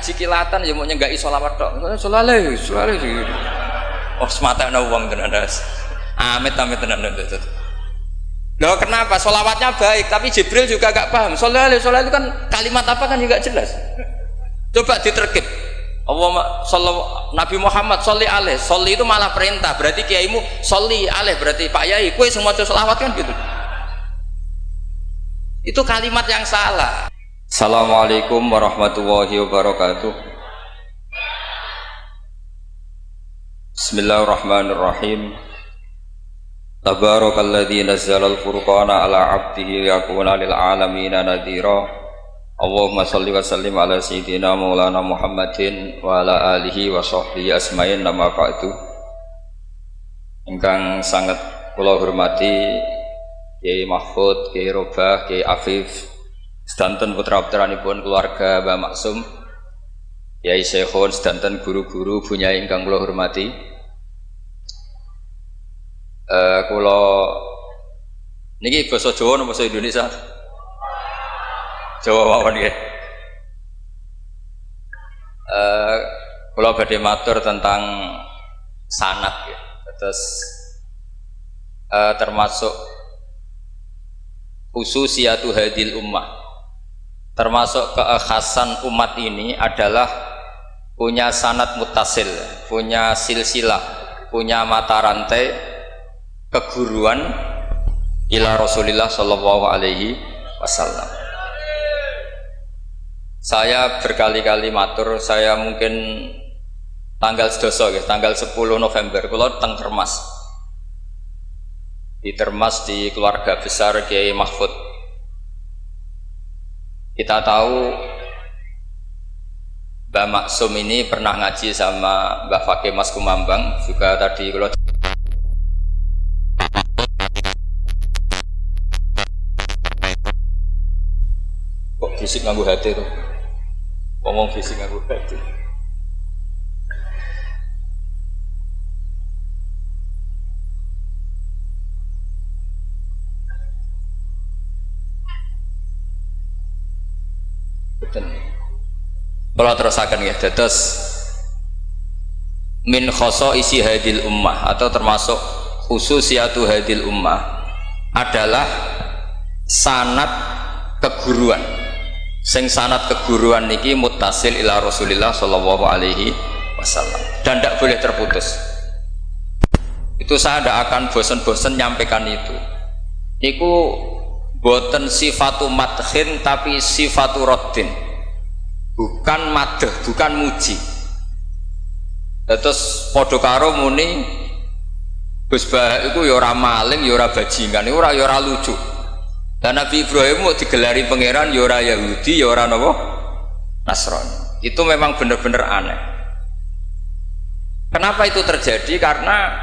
ngaji kilatan ya mau nyenggai sholawat tok. Sholale. Oh semata ana wong tenan das. Amit tenan. Loh kenapa? Sholawatnya baik, tapi Jibril juga gak paham. Sholale itu kan kalimat apa kan juga jelas. Coba diterkip. Nabi Muhammad sholli alaih. Sholli itu malah perintah. Berarti kiaimu sholli alaih. Berarti Pak Yai, kue semua sholawat kan gitu. Itu kalimat yang salah. Assalamualaikum warahmatullahi wabarakatuh. Bismillahirrahmanirrahim. Tabarakalladzi nazzala al-furqana ala 'abdihi liyakuna lil 'alamin nadhira. Allahumma shalli wa sallim ala sayyidina maulana Muhammadin wa ala alihi wa sahbihi asma'in nama ba'du. Ingkang sangat kula hormati Kiai Mahfud, Kiai Robah, Kiai Afif, sedanten putra-putranipun keluarga Mbah Maksum, Kiai Syekhun, sedanten guru-guru bunyai ingkang kula hormati. Kula niki basa Jawa napa basa Indonesia? Jawa mawon nggih. Kula badhe matur tentang sanad ya. Terus termasuk khususiyatu hadil ummah. Termasuk kekhasan umat ini adalah punya sanad muttasil, punya silsilah, punya mata rantai keguruan ila Rasulillah sallallahu alaihi wasallam. Saya berkali-kali matur, saya mungkin tanggal sedoso ya, tanggal 10 November kula teng Termas. Di Termas di keluarga besar Kiai Mahfud. Kita tahu Mbah Maksum ini pernah ngaji sama Mbah Fakih Mas Kumambang, juga tadi kalau kok fisik nganggo hati tuh, ngomong fisik nganggo hati. Kalau terusakan ya, terus min khoso isi hadil ummah atau termasuk khususiyatu hadil ummah adalah sanad keguruan. Sing sanad keguruan niki muttasil ila Rasulillah sallallahu alaihi wasallam dan tidak boleh terputus. Itu saya tidak akan bosan-bosan nyampaikan itu. Iku boten sifatu madhin tapi sifatu raddin. Bukan madh, bukan muji. Terus padha karo muni Gus Bah iku ya ora maling, ya ora bajingan, ya ora lucu. Dan Nabi Ibrahim mau digelari pangeran ya ora Yahudi, ya ora napa Nasrani. Itu memang benar-benar aneh. Kenapa itu terjadi? Karena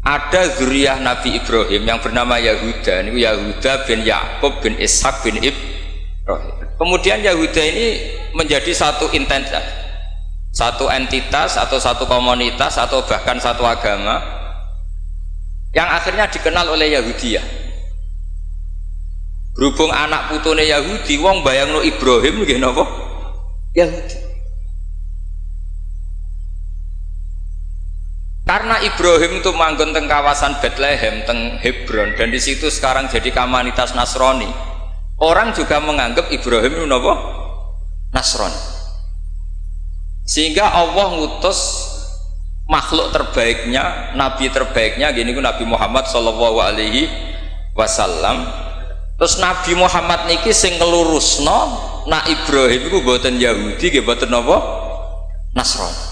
ada zuriyah Nabi Ibrahim yang bernama Yahuda. Ini Yahuda bin Yakub bin Ishak bin Ibrahim. Kemudian Yahuda ini menjadi satu entitas atau satu komunitas atau bahkan satu agama yang akhirnya dikenal oleh Yahudiyah. Berhubung anak putune Yahudi, wong bayangno Ibrahim nggih napa? Yahudi. Karena Ibrahim itu manggon teng kawasan Bethlehem, teng Hebron, dan di situ sekarang jadi komunitas Nasrani. Orang juga menganggap Ibrahim itu napa? Nasrani. Sehingga Allah ngutus makhluk terbaiknya, nabi terbaiknya, gini Nabi Muhammad sallallahu alaihi wasallam. Terus Nabi Muhammad niki sing ngelurusno nak Ibrahim itu boten Yahudi, nggih boten napa? Nasrani.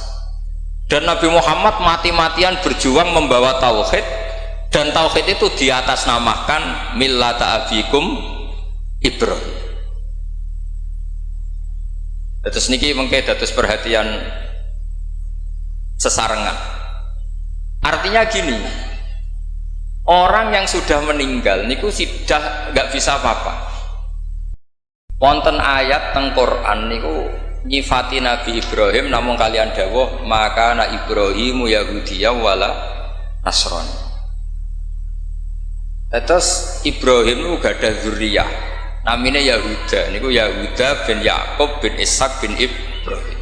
Dan Nabi Muhammad mati-matian berjuang membawa tauhid, dan tauhid itu diatasnamakan millata abikum Ibrahim. Terus niki mengke dados perhatian sesarengan. Artinya gini, orang yang sudah meninggal niku sudah nggak bisa apa-apa. Wonten ayat teng Quran niku nyifati Nabi Ibrahim namung kalian dawuh maka na Ibrahimu Yahudiyya wala Nasrani. Terus Ibrahim itu gadah zuriyah namanya Yahuda, niku Yahuda bin Yakub bin Ishak bin Ibrahim. Ibrahim.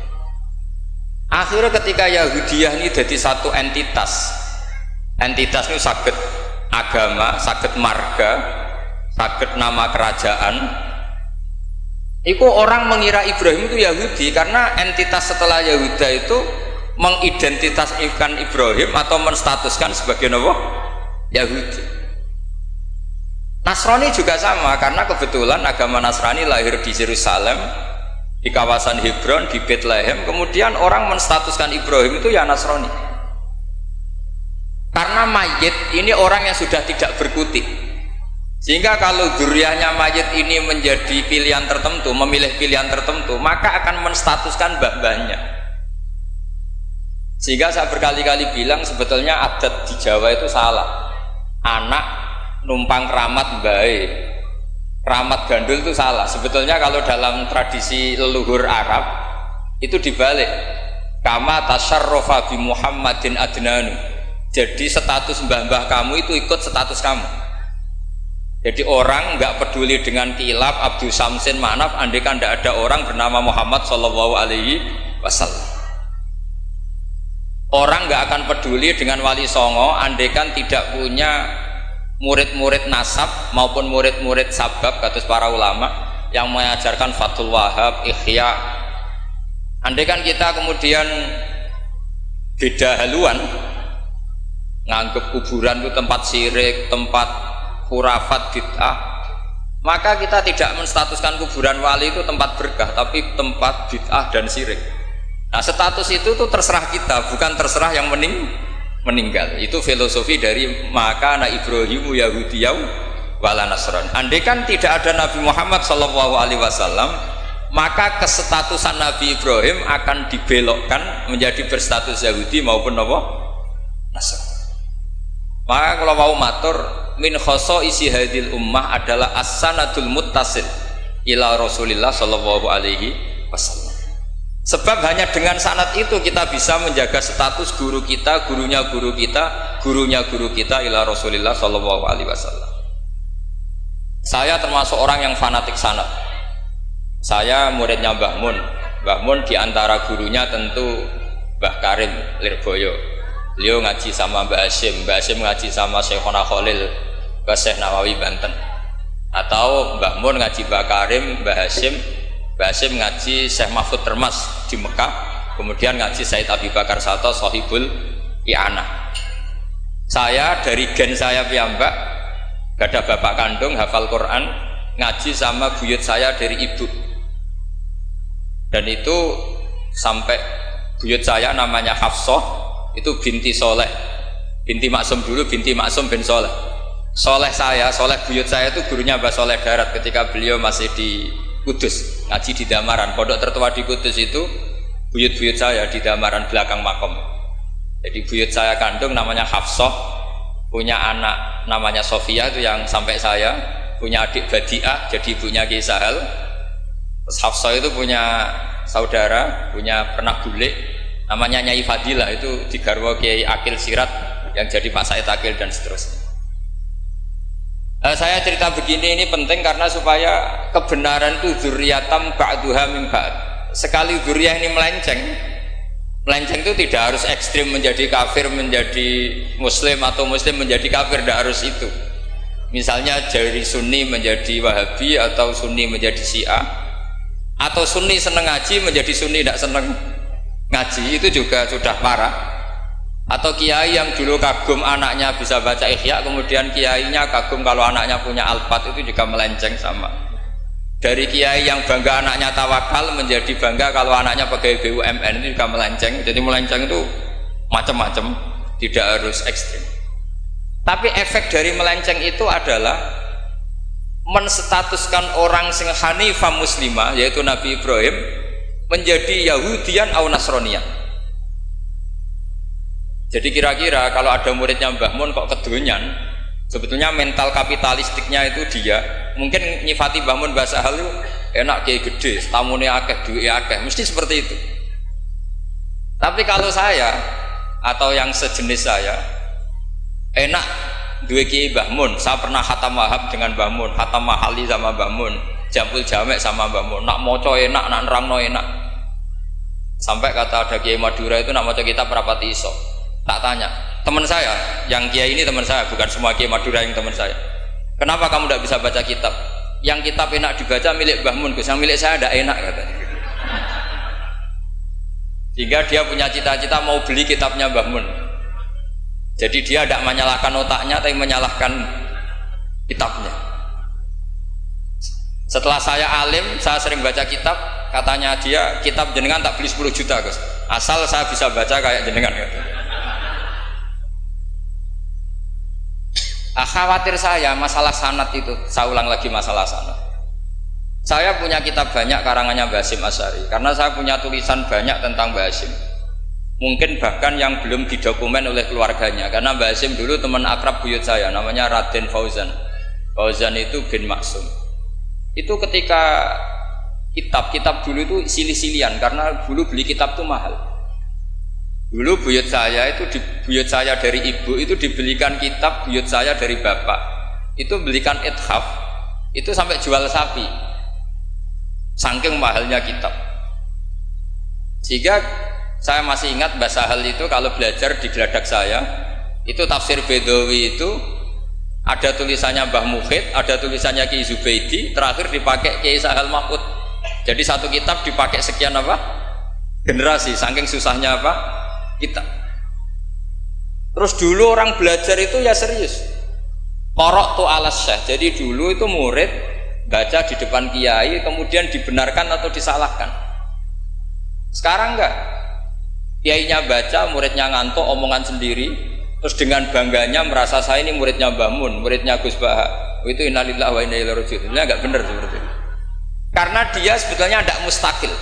Akhirnya ketika Yahudiyah ini jadi satu entitas ini saged agama, saged marga, saged nama kerajaan. Iku orang mengira Ibrahim itu Yahudi karena entitas setelah Yahuda itu mengidentitaskan Ibrahim atau menstatuskan sebagai apa? Yahudi. Nasrani juga sama karena kebetulan agama Nasrani lahir di Yerusalem, di kawasan Hebron, di Bethlehem. Kemudian orang menstatuskan Ibrahim itu ya Nasrani. Karena mayit ini orang yang sudah tidak berkutik. Sehingga kalau dzurriyyahnya mayit ini menjadi pilihan tertentu, memilih pilihan tertentu, maka akan menstatuskan mbah-mbahnya. Sehingga saya berkali-kali bilang sebetulnya adat di Jawa itu salah. Anak numpang keramat baik, keramat gandul itu salah. Sebetulnya kalau dalam tradisi leluhur Arab itu dibalik. Kama tasyarrafa bi Muhammadin adnanu. Jadi status mbah-mbah kamu itu ikut status kamu. Jadi orang nggak peduli dengan kilap Abdul Samsin Manaf andaikan tidak ada orang bernama Muhammad Shallallahu Alaihi Wasallam. Orang nggak akan peduli dengan Wali Songo andaikan tidak punya murid-murid nasab maupun murid-murid sabab, kata para ulama yang mengajarkan Fathul Wahab, Ihya. Andaikan kita kemudian beda haluan, nganggep kuburan itu tempat syirik, tempat khurafat, bid'ah, maka kita tidak menstatuskan kuburan wali itu tempat berkah, tapi tempat bid'ah dan syirik. Nah, status itu tuh terserah kita, bukan terserah yang meninggal. Itu filosofi dari maka na Ibrahimu Yahudiyau wala Nasran. Andai kan tidak ada Nabi Muhammad Shallallahu Alaihi Wasallam, maka kesestatusan Nabi Ibrahim akan dibelokkan menjadi berstatus Yahudi maupun apa? Nasran. Maka kalau mau matur, min khoso isi hadil ummah adalah as-sanadul muttasil ila Rasulillah Shallallahu Alaihi Wasallam. Sebab hanya dengan sanad itu kita bisa menjaga status guru kita, gurunya guru kita, gurunya guru kita ila Rasulillah Shallallahu Alaihi Wasallam. Saya termasuk orang yang fanatik sanad. Saya muridnya Mbah Mun. Mbah Mun diantara gurunya tentu Mbah Karim Lirboyo. Beliau ngaji sama Mbah Hashim ngaji sama Syekhona Khalil ke Syekh Nawawi Banten, atau Mbah Mun ngaji Mbah Karim, Mbah Hashim ngaji Syekh Mahfud Termas di Mekah, kemudian ngaji Said Abi Bakar Sato Sohibul I'anah. Saya dari gen saya piyambak, gak ada bapak kandung, hafal Quran, ngaji sama buyut saya dari ibu, dan itu sampai buyut saya namanya Hafsah, itu binti Soleh, binti Maksum dulu, binti Maksum bin Soleh. Soleh buyut saya itu gurunya Mbah Soleh Darat ketika beliau masih di Kudus, ngaji di Damaran. Pondok tertua di Kudus itu buyut-buyut saya di Damaran belakang makom. Jadi buyut saya kandung namanya Hafsah, punya anak namanya Sofia itu yang sampai saya, punya adik Badiah jadi ibunya Ki Sahal. Terus Hafsah itu punya saudara, punya pernah bule namanya Nyai Fadilah, itu di garwa Kiai Akil Sirat yang jadi Pak Said Akil dan seterusnya. Saya cerita begini ini penting karena supaya kebenaran itu dzurriyatam ba'duha min ba'd. Sekali dzurriyah ini melenceng itu tidak harus ekstrim menjadi kafir menjadi muslim atau muslim menjadi kafir, tidak harus itu. Misalnya dari Sunni menjadi Wahabi atau Sunni menjadi Syiah, atau Sunni seneng ngaji menjadi Sunni tidak seneng ngaji, itu juga sudah parah. Atau kiai yang dulu kagum anaknya bisa baca Ihya, kemudian kiainya kagum kalau anaknya punya Alfat, itu juga melenceng sama. Dari kiai yang bangga anaknya tawakal menjadi bangga kalau anaknya pegawai BUMN, itu juga melenceng. Jadi melenceng itu macam-macam, tidak harus ekstrim. Tapi efek dari melenceng itu adalah menstatuskan orang sing hanifah muslimah, yaitu Nabi Ibrahim, menjadi Yahudian atau Nasronian. Jadi kira-kira kalau ada muridnya Mbah Mun kok kedonyan, sebetulnya mental kapitalistiknya itu dia mungkin nyifati Mbah Mun bahasa hal itu enak kiai gede, tamune akeh, duwe akeh, mesti seperti itu. Tapi kalau saya atau yang sejenis saya enak duwe kiai Mbah Mun, saya pernah khatam Wahab dengan Mbah Mun, khatam Mahali sama Mbah Mun, Jampul Jamek sama Mbah Mun, nak moco enak, nak nerangno enak. Sampai kata ada Kiai Madura itu nak maca kitab rapati iso. Tak tanya, teman saya, yang Kiai ini teman saya, bukan semua Kiai Madura yang teman saya. Kenapa kamu tidak bisa baca kitab? Yang kitab enak dibaca milik Mbah Mun, Gus, yang milik saya tidak enak katanya. Sehingga dia punya cita-cita mau beli kitabnya Mbah Mun. Jadi dia tidak menyalahkan otaknya, tapi menyalahkan kitabnya. Setelah saya alim, saya sering baca kitab. Katanya dia, kitab jenengan tak beli 10 juta Gus, asal saya bisa baca kayak jenengan gitu. Khawatir saya masalah sanad itu, saya ulang lagi masalah sanad. Saya punya kitab banyak karangannya Mbah Hasyim Asy'ari, karena saya punya tulisan banyak tentang Mbah Hasyim. Mungkin bahkan yang belum didokumen oleh keluarganya, karena Mbah Hasyim dulu teman akrab buyut saya, namanya Raden Fauzan. Fauzan itu bin Maksum. Itu ketika kitab dulu itu silih-silihan, karena dulu beli kitab itu mahal. Dulu buyut saya buyut saya dari ibu itu dibelikan kitab, buyut saya dari bapak itu belikan ithaf, itu sampai jual sapi, saking mahalnya kitab. Sehingga saya masih ingat Mbah Sahal itu kalau belajar di geladak saya, itu tafsir Bedawi itu ada tulisannya Mbah Mukhid, ada tulisannya Ki Zubaidi, terakhir dipakai Kiai Sahal Mahmud. Jadi satu kitab dipakai sekian generasi, saking susahnya kitab. Terus dulu orang belajar itu ya serius. Qara'tu alas syekh. Jadi dulu itu murid baca di depan kiai, kemudian dibenarkan atau disalahkan. Sekarang enggak. Kiainya baca, muridnya ngantuk omongan sendiri, terus dengan bangganya merasa saya ini muridnya Mbah Mun, muridnya Gus Baha. Itu innalillahi wa inna ilaihi raji'un. Itu enggak benar seperti itu. Karena dia sebetulnya tidak mustakil.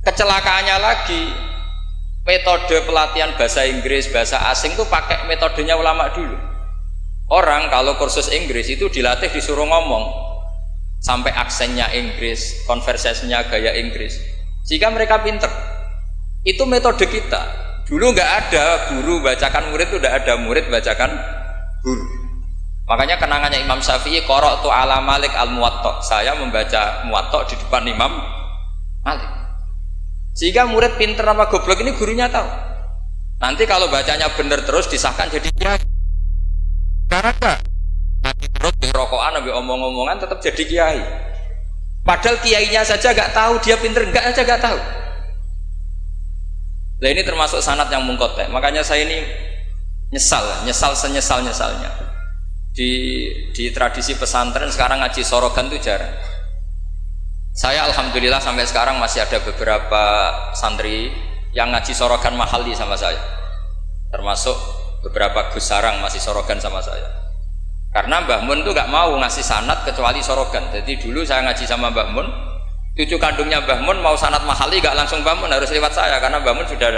Kecelakaannya lagi, metode pelatihan bahasa Inggris, bahasa asing itu pakai metodenya ulama dulu. Orang kalau kursus Inggris itu dilatih disuruh ngomong sampai aksennya Inggris, konversasinya gaya Inggris, sehingga mereka pinter. Itu metode kita. Dulu nggak ada guru bacakan murid, itu udah ada murid bacakan guru. Makanya kenangannya Imam Syafi'i, qara'tu ala Malik al-Muwatta, saya membaca Muwatta di depan Imam Malik. Sehingga murid pinter apa goblok ini gurunya tahu. Nanti kalau bacanya bener terus disahkan jadi kiai. Karena nanti terus di rokokan ambil omong-omongan tetap jadi kiai. Padahal kiainya saja nggak tahu dia pinter, nggak tahu. Nah ini termasuk sanad yang mungkotek. Makanya saya ini nyesal senyesal-nyesalnya. Di tradisi pesantren sekarang ngaji sorogan itu jarang. Saya alhamdulillah sampai sekarang masih ada beberapa santri yang ngaji sorogan mahali sama saya, termasuk beberapa Gus Sarang masih sorogan sama saya. Karena Mbah Mun itu gak mau ngasih sanad kecuali sorogan. Jadi dulu saya ngaji sama Mbah Mun, cucu kandungnya Mbah Mun mau sanad mahali gak langsung Mbah Mun, harus lewat saya, karena Mbah Mun sudah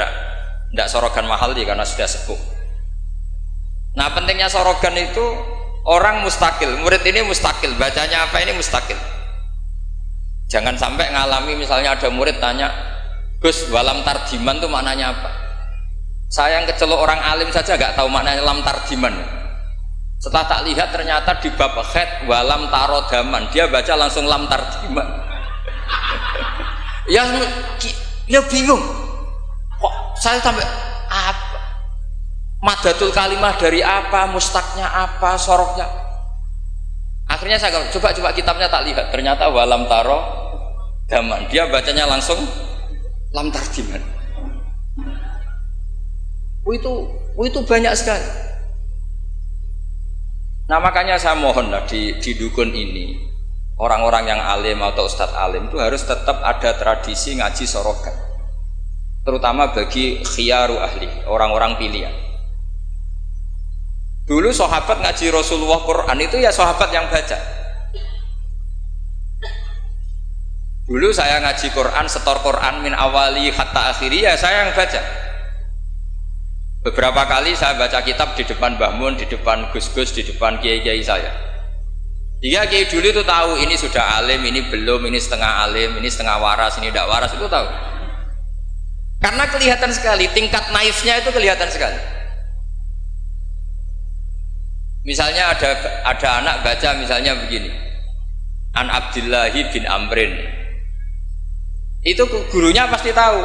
tidak sorogan mahali karena sudah sepuh. Nah pentingnya sorogan itu, orang mustakil, murid ini mustakil, bacanya apa ini mustakil. Jangan sampai ngalami misalnya ada murid tanya, Gus, walam tarjiman itu maknanya apa? Saya yang kecelok orang alim saja nggak tahu maknanya lam tarjiman. Setelah tak lihat ternyata di bab khed walam tarodaman, dia baca langsung lam tarjiman. ya bingung. Kok saya sampai apa? Madatul kalimah dari apa? Mustaknya apa? Soroknya? Akhirnya saya coba kitabnya tak lihat, ternyata walam taro daman, dia bacanya langsung lam tarjiman. Itu banyak sekali. Nah makanya saya mohon lah di dukun ini, orang-orang yang alim atau ustadz alim itu harus tetap ada tradisi ngaji sorogan, terutama bagi khiyaru ahli, orang-orang pilihan. Dulu sahabat ngaji Rasulullah Quran itu ya sahabat yang baca. Dulu saya ngaji Quran, setor Quran min awali hatta akhiri, ya saya yang baca. Beberapa kali saya baca kitab di depan Mbah Mun, di depan Gus-Gus, di depan kiai-kiai saya. Jika kiai dulu itu tahu ini sudah alim, ini belum, ini setengah alim, ini setengah waras, ini tidak waras, itu tahu. Karena kelihatan sekali, tingkat naifnya itu kelihatan sekali. Misalnya ada anak baca misalnya begini, An Abdillahi bin Amrin, Itu gurunya pasti tahu.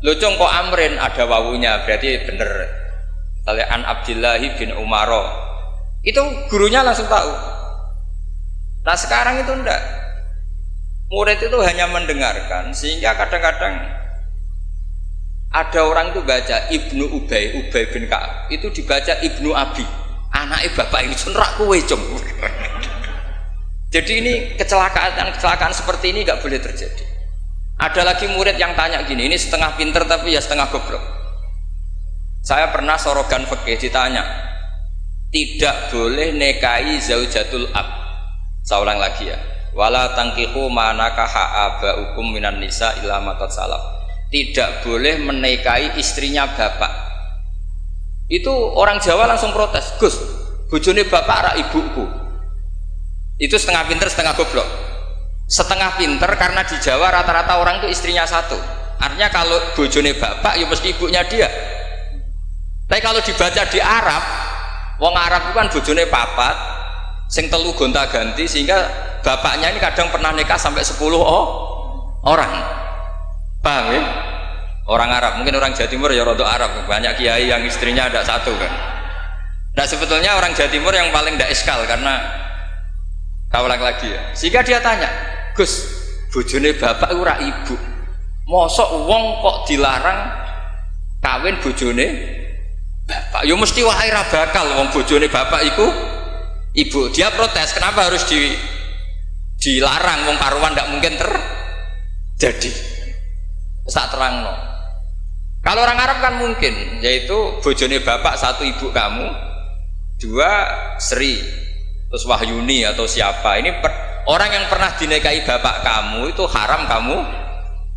Lho Cung kok Amrin ada wawunya, berarti bener. Misalnya An Abdillahi bin Umaro, itu gurunya langsung tahu. Nah sekarang itu enggak. Murid itu hanya mendengarkan, sehingga kadang-kadang ada orang itu baca Ibnu Ubay bin Ka'ab, itu dibaca Ibnu Abi, anaknya bapak ini cenrak kowe Cung. Jadi ini kecelakaan seperti ini nggak boleh terjadi. Ada lagi murid yang tanya gini, ini setengah pinter tapi ya setengah goblok. Saya pernah sorogan fikih ditanya, tidak boleh nikahi zaujatul ab. Saya ulang lagi ya. Wala tangkihu manakaha abaukum minan nisa illa ma qad salaf. Tidak boleh menikahi istrinya bapak. Itu orang Jawa langsung protes, Gus, bojone bapak rak ibuku. Itu setengah pinter setengah goblok. Setengah pinter karena di Jawa rata-rata orang itu istrinya satu. Artinya kalau bojone bapak ya mesti ibunya dia. Tapi kalau dibaca di Arab, wong Arab itu kan bojone papat, sing telu gonta-ganti, sehingga bapaknya ini kadang pernah nikah sampai 10 orang. Paham ya? Orang Arab, mungkin orang Jawa Timur ya rodok Arab, banyak kiai yang istrinya ada satu kan. Nah sebetulnya orang Jawa Timur yang paling tidak eskal karena kaulang lagi ya. Sehingga dia tanya, Gus, bojone bapak ora ibu, mosok wong kok dilarang kawin bojone bapak? Yo mesti wae ra bakal wong bojone bapak iku ibu. Dia protes, kenapa harus dilarang wong karuan ndak mungkin terjadi. Tak terangno. Kalau orang Arab kan mungkin, yaitu bojone bapak satu ibu kamu, dua Sri, terus Wahyuni atau siapa. Ini orang yang pernah dinikahi bapak kamu itu haram kamu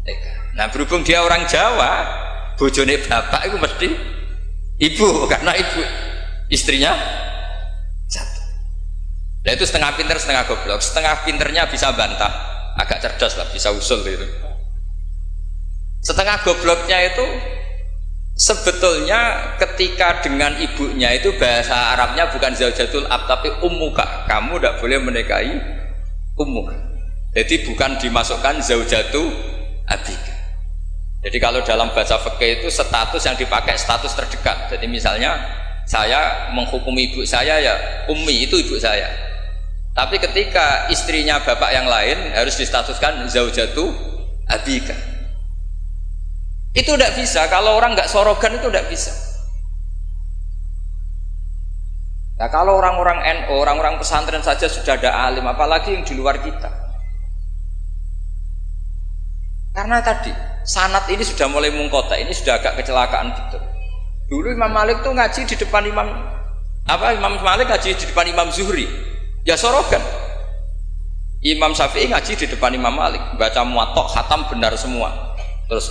nikah. Nah berhubung dia orang Jawa, bojone bapak itu mesti ibu, karena ibu istrinya satu. Nah itu setengah pinter setengah goblok. Setengah pinternya bisa bantah, agak cerdas lah, bisa usul gitu. Setengah gobloknya itu sebetulnya ketika dengan ibunya itu bahasa Arabnya bukan zaujatul ab tapi ummuka. Kamu tidak boleh menikahi ummuka. Jadi bukan dimasukkan zaujatu abika. Jadi kalau dalam bahasa fikih itu status yang dipakai status terdekat. Jadi misalnya saya menghukumi ibu saya ya ummi, itu ibu saya. Tapi ketika istrinya bapak yang lain harus distatuskan zaujatu abika. Itu tidak bisa, kalau orang nggak sorogan itu tidak bisa. Nah kalau orang-orang NU, orang-orang pesantren saja sudah ada alim, apalagi yang di luar kita. Karena tadi sanad ini sudah mulai mengkotak, ini sudah agak kecelakaan betul. Dulu Imam Malik tuh ngaji di depan Imam Malik ngaji di depan Imam Zuhri, ya sorogan. Imam Syafi'i ngaji di depan Imam Malik, baca muwatta khatam benar semua. Terus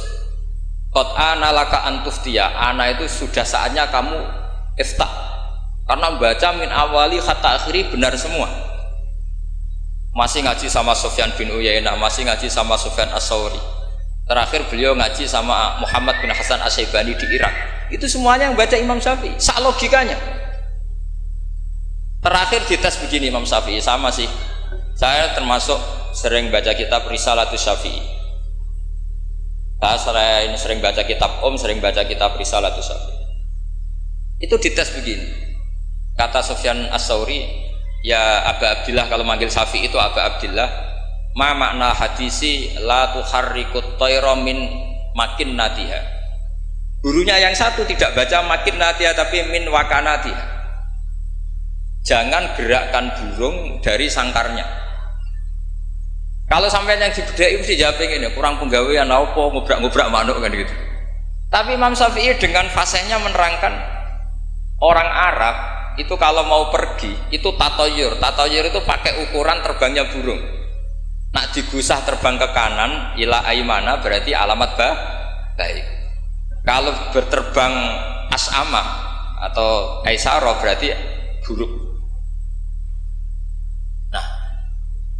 qad ana laka antuftiya, ana itu sudah saatnya kamu iftah, karena baca min awali hatta akhiri benar semua. Masih ngaji sama Sufyan bin Uyainah, masih ngaji sama Sufyan As-Sauri, terakhir beliau ngaji sama Muhammad bin Hasan As-Syaibani di Irak. Itu semuanya yang baca Imam Syafi'i, sak logikanya. Terakhir dites begini Imam Syafi'i, sama sih, saya termasuk sering baca kitab Risalatus Syafi'i. Saya sering baca kitab sering baca kitab Risalatus Syafi'i. Itu dites begini. Kata Sufyan As-Sauri, ya Aba Abdillah, kalau manggil Syafi'i itu Aba Abdillah, ma makna hadisi la tuharrikut tayra min makin natiha. Gurunya yang satu tidak baca makin natiha tapi min wakanatiha. Jangan gerakkan burung dari sangkarnya. Kalau sampai yang dibedai mesti jawab ini, kurang penggawean apa, ngubrak-ngubrak manuk kan gitu. Tapi Imam Syafi'i dengan fasihnya menerangkan orang Arab itu kalau mau pergi itu tatoyur itu pakai ukuran terbangnya burung. Nak digusah terbang ke kanan ila aimana berarti alamat baik. Kalau berterbang as'ama atau aisaro berarti buruk.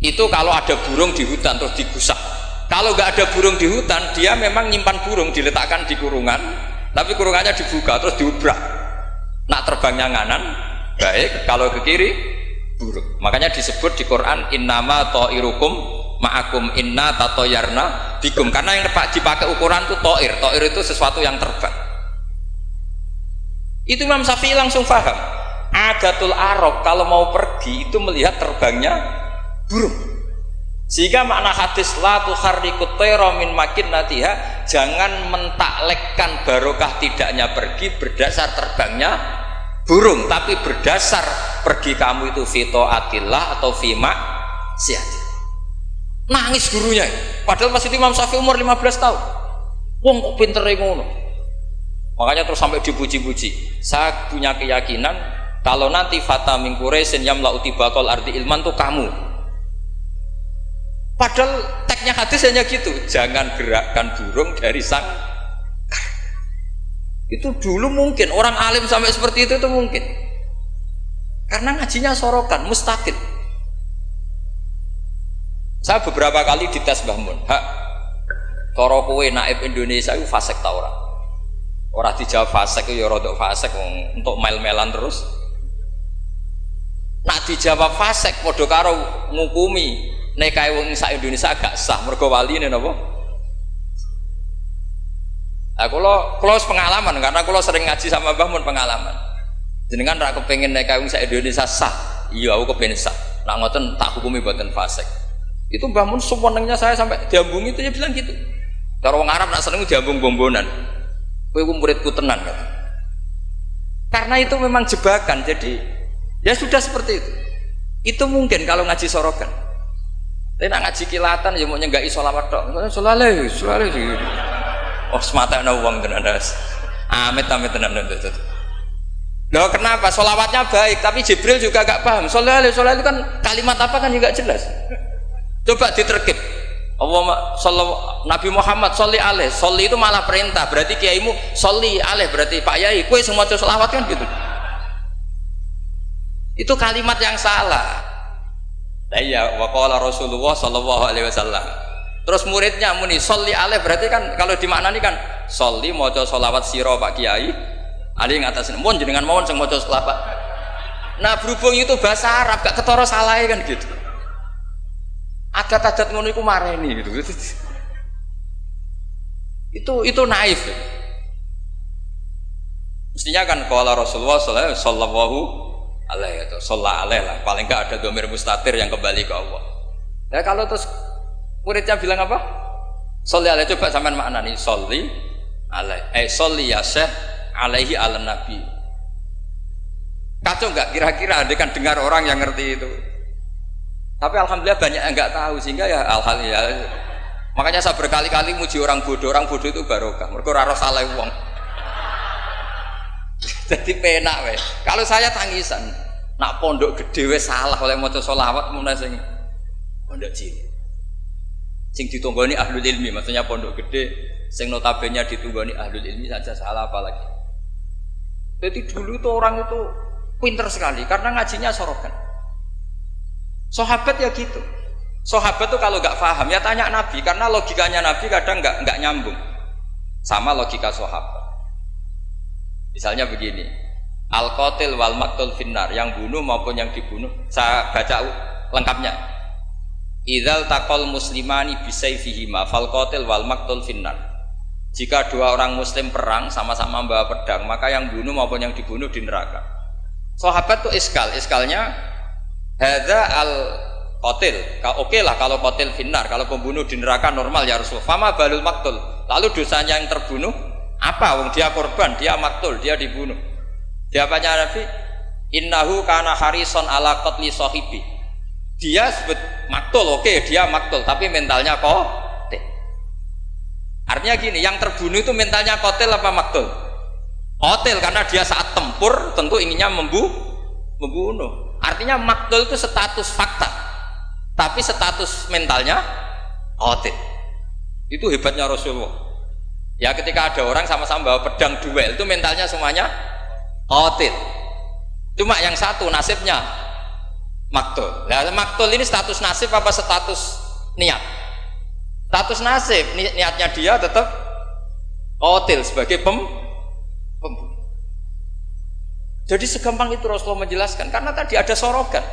Itu kalau ada burung di hutan terus digusah. Kalau nggak ada burung di hutan, dia memang nyimpan burung, diletakkan di kurungan, tapi kurungannya dibuka terus diubrak. Nak terbangnya nganan baik, kalau ke kiri buruk. Makanya disebut di Quran innama ta'irukum ma'akum inna tatoyarna bikum, karena yang dipakai ukuran itu toir itu sesuatu yang terbang. Itu Imam Syafi'i langsung paham. Adatul Arab kalau mau pergi itu melihat terbangnya burung. Sehingga makna hadis la tuharrikut tayra min makinnatiha, jangan mentaklekkan barokah tidaknya pergi berdasar terbangnya burung, tapi berdasar pergi kamu itu fi taatillah atau fi maksiatillah. Nangis gurunya, padahal masih Imam Syafi'i umur 15 tahun. Wong kok pintere ngono. Makanya terus sampai dipuji-puji. Saya punya keyakinan kalau nanti fata min Quraisyin yamla utibaqal ardi ilman tuh kamu. Padahal teksnya hadis hanya gitu, jangan gerakkan burung dari sang. Itu dulu mungkin orang alim sampai seperti itu mungkin. Karena ngajinya sorokan, mustaqil. Saya beberapa kali dites Mbah Mun, hak cara kowe naib Indonesia itu fasik ta ora? Ora dijawab fasik ya rodok fasik untuk mel-melan terus. Nak dijawab fasik padha karo ngukumi nek kae wong sak Indonesia agak sah mergo waline napa? Nah, kula pengalaman karena kula sering ngaji sama Mbah Mun pengalaman. Jenengan ra kepengin nek kae wong sak Indonesia sah. Iya aku kepengin sah. Nak ngoten tak hukumi mboten fasik. Itu Mbah Mun sewenengnya saya sampai diambung itu ya bilang gitu. Cara wong Arab nak seneng diambung bombonan. Kowe muridku tenan kata. Karena itu memang jebakan. Jadi ya sudah seperti itu. Itu mungkin kalau ngaji sorokan. Tapi nak ngaji kilatan ya mau nyenggai sholawat tok. Sholale. Oh semata ana wong tenan. Amit tenan. Loh kenapa? Sholawatnya baik, tapi Jibril juga gak paham. Sholale itu kan kalimat apa kan juga jelas. Coba diterkip. Nabi Muhammad sholli alaih. Sholli itu malah perintah. Berarti kiaimu sholli alaih, berarti Pak Yai kowe semua sholawat kan gitu. Itu kalimat yang salah. Iya, waqala Rasulullah sallallahu alaihi wasallam. Terus muridnya muni sholli alaih, berarti kan kalau dimaknani kan sholli maca sholawat sira Pak Kiai. Ali ngatasin mun jenengan mawon sing maca sholawat. Nah, berhubung itu bahasa Arab gak ketara salahe kan gitu. Adat-adat ngono iku mareni gitu. Itu naif. Mestinya kan qala Rasulullah sallallahu alaihi itu sholat alaih lah, paling enggak ada dhamir mustatir yang kembali ke Allah. Ya kalau terus muridnya bilang apa? Sholli alaih, coba sampean maknani sholli alaih. Sholli ya syekh alaihi ala nabi. Kacau enggak kira-kira andai kan dengar orang yang ngerti itu. Tapi alhamdulillah banyak yang enggak tahu sehingga ya alhamdulillah. Makanya saya berkali-kali muji orang bodoh itu barokah. Mergo ora ora salah wong. Jadi penak weh. Kalau saya tangisan, nak pondok gede weh salah oleh maca sholawat mulai sing pondok cilik. Sing ditunggoni ahlul ilmi, maksudnya pondok gede sing notabene ditunggoni ahlul ilmi saja salah apalagi. Jadi dulu tuh orang itu pinter sekali karena ngajinya sorokan. Sahabat ya gitu. Sahabat tuh kalau nggak paham ya tanya Nabi, karena logikanya Nabi kadang nggak nyambung sama logika sahabat. Misalnya begini, al-qatil wal maktul finnar, yang bunuh maupun yang dibunuh. Saya baca lengkapnya. Idzal taqal muslimani bisayfihima fal qatil wal maktul finnar. Jika dua orang muslim perang sama-sama membawa pedang, maka yang bunuh maupun yang dibunuh di neraka. Sahabat tuh iskalnya hadza al qatil. Oke lah kalau qatil finnar, kalau pembunuh di neraka normal ya Rasul. Fama balul maktul. Lalu dosanya yang terbunuh apa? Wong dia korban, dia maktul, dia dibunuh. Jawabannya Nabi, innahu kana harison ala qatli sahibi. Dia sebut maktul, oke, dia maktul, tapi mentalnya qatil. Artinya gini, yang terbunuh itu mentalnya qatil apa maktul? Qatil, karena dia saat tempur tentu inginnya membunuh. Artinya maktul itu status fakta, tapi status mentalnya qatil. Itu hebatnya Rasulullah. Ya ketika ada orang sama-sama bawa pedang duel itu mentalnya semuanya qatil. Cuma yang satu nasibnya maktul. Nah, maktul ini status nasib apa status niat? Status nasib, niatnya dia tetap qatil sebagai pembunuh. Jadi segampang itu Rasulullah menjelaskan karena tadi ada sorogan.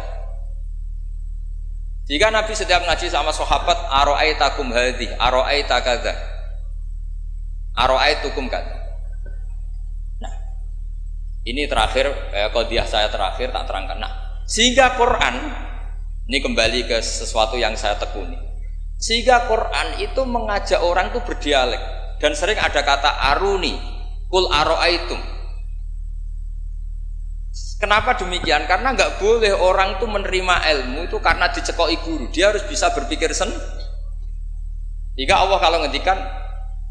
Jika Nabi setiap ngaji sama sahabat, aro'aitakum hadhi, aro'aita kadza, aro'aitukum kadza. Nah, ini terakhir, qadhiyah saya terakhir tak terangkan. Nah, sehingga Quran, ini kembali ke sesuatu yang saya tekuni. Sehingga Quran itu mengajak orang itu berdialek, dan sering ada kata aruni, kul aro'aitum. Kenapa demikian? Karena nggak boleh orang itu menerima ilmu itu karena dicekoki guru. Dia harus bisa berpikir sendiri. Jika Allah kalau ngendikan,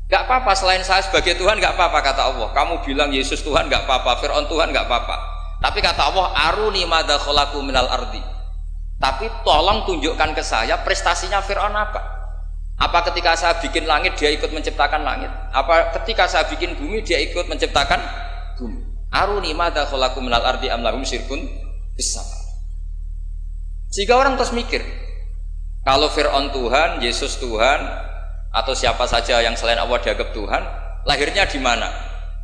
nggak apa-apa selain saya sebagai Tuhan, nggak apa-apa kata Allah. Kamu bilang Yesus Tuhan nggak apa-apa, Fir'aun Tuhan nggak apa-apa. Tapi kata Allah, aruni madza khalaqu minal ardi. Tapi tolong tunjukkan ke saya prestasinya Fir'aun apa? Apa ketika saya bikin langit dia ikut menciptakan langit? Apa ketika saya bikin bumi dia ikut menciptakan bumi? Aruni madza khalaqu minal ardi am lahum syirkun fis sama. Sehingga orang terus mikir, kalau Fir'aun Tuhan, Yesus Tuhan, atau siapa saja yang selain Allah dianggap Tuhan, lahirnya di mana?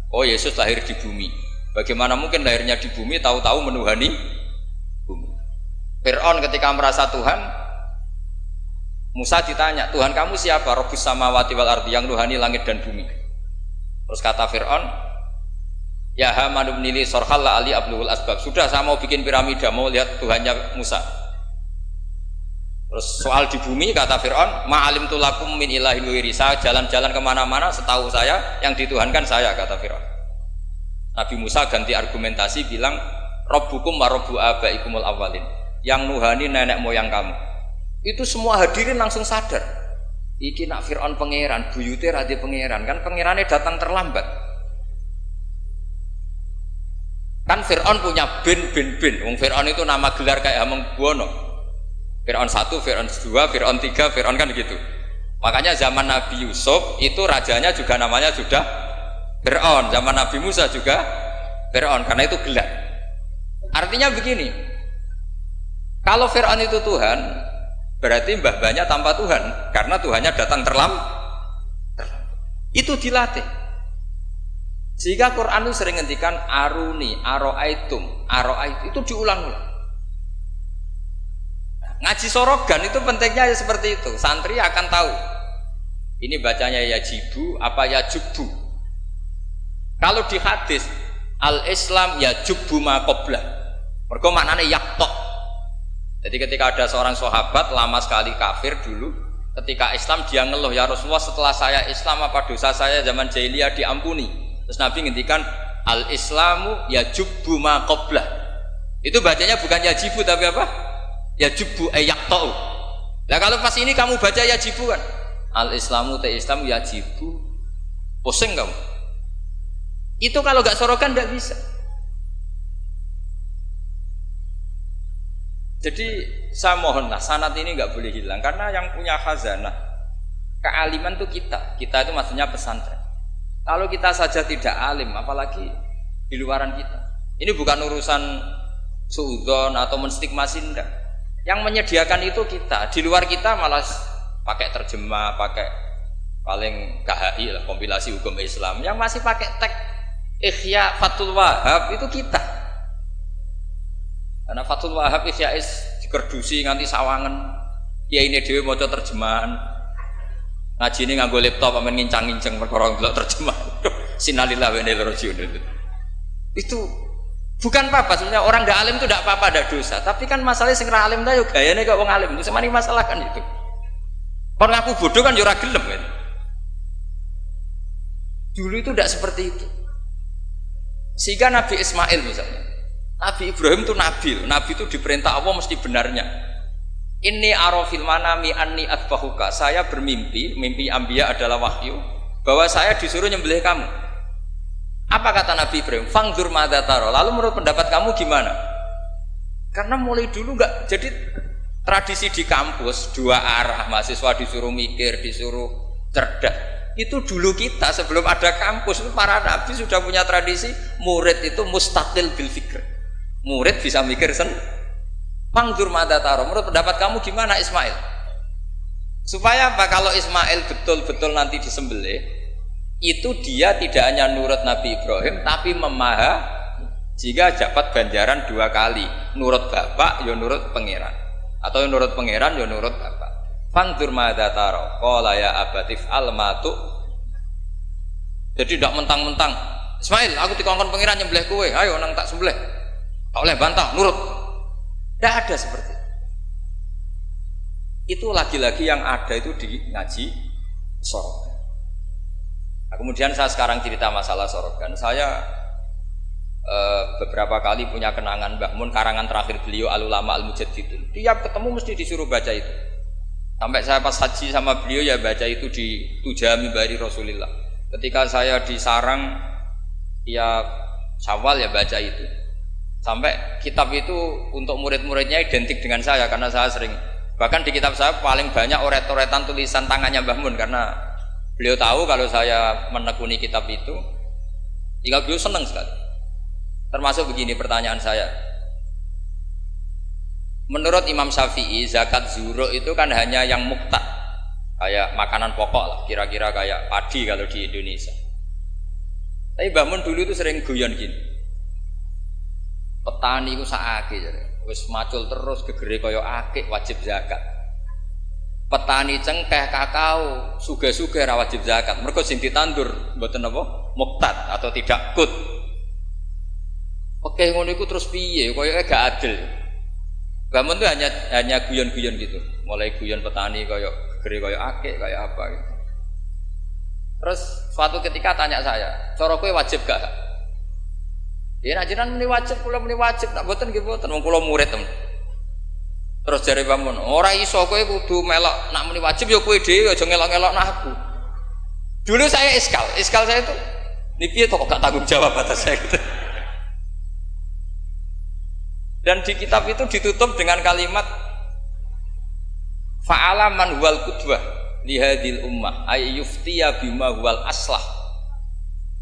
Oh, Yesus lahir di bumi. Bagaimana mungkin lahirnya di bumi tahu-tahu menuhani bumi? Fir'aun ketika merasa Tuhan, Musa ditanya, Tuhan kamu siapa? Rabbus samawati wal ardi, yang nuhani langit dan bumi. Terus kata Fir'aun, ya Haman ibn Li sorhal la ali abluhul asbab. Sudah, saya mau bikin piramida, mau lihat Tuhannya Musa. Terus soal di bumi kata Fir'aun, ma'alim tulakum min ilahin wiri. Saya jalan-jalan kemana-mana, setahu saya yang dituhankan saya, kata Fir'aun. Nabi Musa ganti argumentasi bilang, Rabbukum wa rabbu abaikumul awalin, yang nuhani nenek moyang kamu. Itu semua hadirin langsung sadar, iki nak Fir'aun pangeran, buyute radi pangeran, kan pangerannya datang terlambat. Kan Fir'aun punya bin. Wong Fir'aun itu nama gelar kayak Hamengkubuwono. Fir'aun 1, Fir'aun 2, Fir'aun 3, Fir'aun kan begitu. Makanya zaman Nabi Yusuf itu rajanya juga namanya sudah Fir'aun. Zaman Nabi Musa juga Fir'aun, karena itu gelar. Artinya begini, kalau Fir'aun itu Tuhan, berarti mbah-mbahnya tanpa Tuhan, karena Tuhannya datang terlambat. Itu dilatih. Sehingga Quran itu sering ngendikan aruni, aro'aitum, aro'ait, itu diulang-ulang. Ngaji sorogan itu pentingnya ya seperti itu. Santri akan tahu ini bacanya yajibu apa yajubu. Kalau di hadis al-Islam yajubu ma qablah, mergo maknane yaktok. Jadi ketika ada seorang sahabat lama sekali kafir dulu, ketika Islam dia ngeluh, ya Rasulullah setelah saya Islam apa dosa saya zaman jahiliyah diampuni? Terus Nabi ngendikan al-Islamu yajubu ma qablah. Itu bacanya bukan yajibu tapi apa? Yajubu ayaktau. Nah kalau pas ini kamu baca yajibu kan, al-Islamu te Islam yajibu, pusing kamu. Itu kalau gak sorokan gak bisa. Jadi saya mohonlah sanad ini gak boleh hilang, karena yang punya khazanah kealiman itu kita itu maksudnya pesantren. Kalau kita saja tidak alim, apalagi di luaran kita. Ini bukan urusan suudzon atau menstigmasi, enggak. Yang menyediakan itu kita. Di luar kita malah pakai terjemah, pakai paling KHI lah, kompilasi hukum Islam. Yang masih pakai teks Ihya Fathul Wahab itu kita. Karena Fathul Wahab Ihya dikerdusi nganti sawangan. Ya ini dhewe maca terjemahan. Ngaji ini nganggo laptop amen ngincang-ngincang perkara ndelok terjemah. Sinalillah wa inna ilaihi rajiun. Itu bukan apa-apa, sebenarnya orang ndak alim itu ndak apa-apa, ndak dosa. Tapi kan masalahnya sing ra alim ta yo gayane kok wong alim. Itu semani masalah kan itu. Orang aku bodoh kan yo ora gelem kan. Dulu itu ndak seperti itu. Sehingga Nabi Ismail misalnya, Nabi Ibrahim itu Nabi itu diperintah Allah mesti benarnya. Inni arafil manami anni atbahuka. Saya bermimpi, mimpi anbiya adalah wahyu, bahwa saya disuruh nyembelih kamu. Apa kata Nabi Ibrahim? Fangdur madza tara. Lalu menurut pendapat kamu gimana? Karena mulai dulu enggak, jadi tradisi di kampus dua arah, mahasiswa disuruh mikir, disuruh cerdas. Itu dulu kita sebelum ada kampus itu para nabi sudah punya tradisi murid itu mustaqil bil fikr. Murid bisa mikir sendiri. Mangdur mata taro, menurut pendapat kamu gimana Ismail? Supaya apa? Kalau Ismail betul-betul nanti disembelih, itu dia tidak hanya nurut Nabi Ibrahim, tapi memahami, jika dapat ganjaran 2 kali, nurut bapak, ya nurut pangeran. Atau nurut pangeran ya nurut bapak. Fanzur madza tara. Qala ya abatif almatu. Jadi tidak mentang-mentang Ismail, aku dikongkon pangeran nyembelih kowe. Ayo nang tak sembelih. Tak oleh bantah, nurut. Tidak ada seperti itu. Lagi-lagi yang ada itu di ngaji sorogan. Nah, kemudian saya sekarang cerita masalah sorogan. Saya beberapa kali punya kenangan Mbah Mun, karangan terakhir beliau Al-Ulama Al-Mujaddidun. Tiap ketemu mesti disuruh baca itu. Sampai saya pas haji sama beliau ya baca itu di Tujami Bari Rasulillah. Ketika saya di Sarang ya Syawal ya baca itu. Sampai kitab itu untuk murid-muridnya identik dengan saya karena saya sering, bahkan di kitab saya paling banyak oret-oretan tulisan tangannya Mbah Mun karena beliau tahu kalau saya menekuni kitab itu, tinggal beliau senang sekali. Termasuk begini pertanyaan saya. Menurut Imam Syafi'i, zakat zuro itu kan hanya yang muqtad, kayak makanan pokok lah, kira-kira kayak padi kalau di Indonesia. Tapi Mbah Mun dulu itu sering guyon gini. Petani itu saake jare. Wis macul terus gegere kaya akik wajib zakat. Petani cengkeh kakao sugih-sugih ra wajib zakat. Mergo sing ditandur mboten apa? Muqtad atau tidak kut. Oke ngono iku terus piye? Kayake gak adil. Mbah Mun itu hanya guyon-guyon gitu. Mulai guyon petani kaya gegere kaya akik kaya apa gitu. Terus suatu ketika tanya saya, "Cara kowe wajib gak?" Ya nek jenengan muni wajib, kula muni wajib, nak mboten nggih mboten, wong kula murid temen. Terus jare Mbah Mun, "Ora iso kowe kudu melok nak muni wajib ya kowe dhewe aja ngelok-ngelokno aku." Dulu saya iskal saya itu ini piye to kok gak tanggung jawab atas saya gitu. Dan di kitab itu ditutup dengan kalimat fa'ala man huwal qudwah li hadhil ummah ay yuftiya bima huwal aslah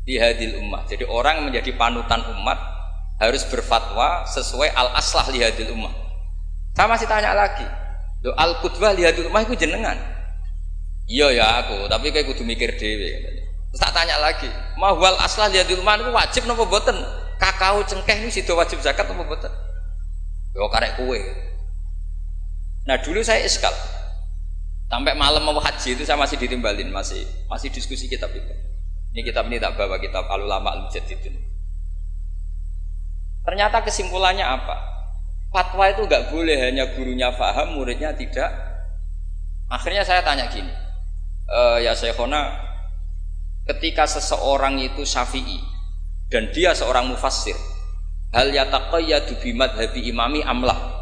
li hadhil ummah. Jadi orang menjadi panutan umat harus berfatwa sesuai al aslah li hadhil ummah. Saya masih tanya lagi, "Lho al qudwah li hadhil ummah iku jenengan?" "Iya ya aku, tapi kayak kudu mikir dhewe." Terus tak tanya lagi, "Ma huwal aslah li hadhil ummah iku wajib napa mboten? Kakao cengkeh niku sida wajib zakat napa mboten?" Yo karek kue. Nah dulu saya iskal. Sampai malam mau haji itu saya masih ditimbalin, masih diskusi kitab itu. Ini kitab ini tak bawa, kitab Al-Ulama Al-Mujaddidun. Ternyata kesimpulannya apa? Fatwa itu nggak boleh hanya gurunya paham, muridnya tidak. Akhirnya saya tanya gini, ya Syekhona, ketika seseorang itu syafi'i dan dia seorang mufassir, hal yataqayyadu bimadhabi imami amlah.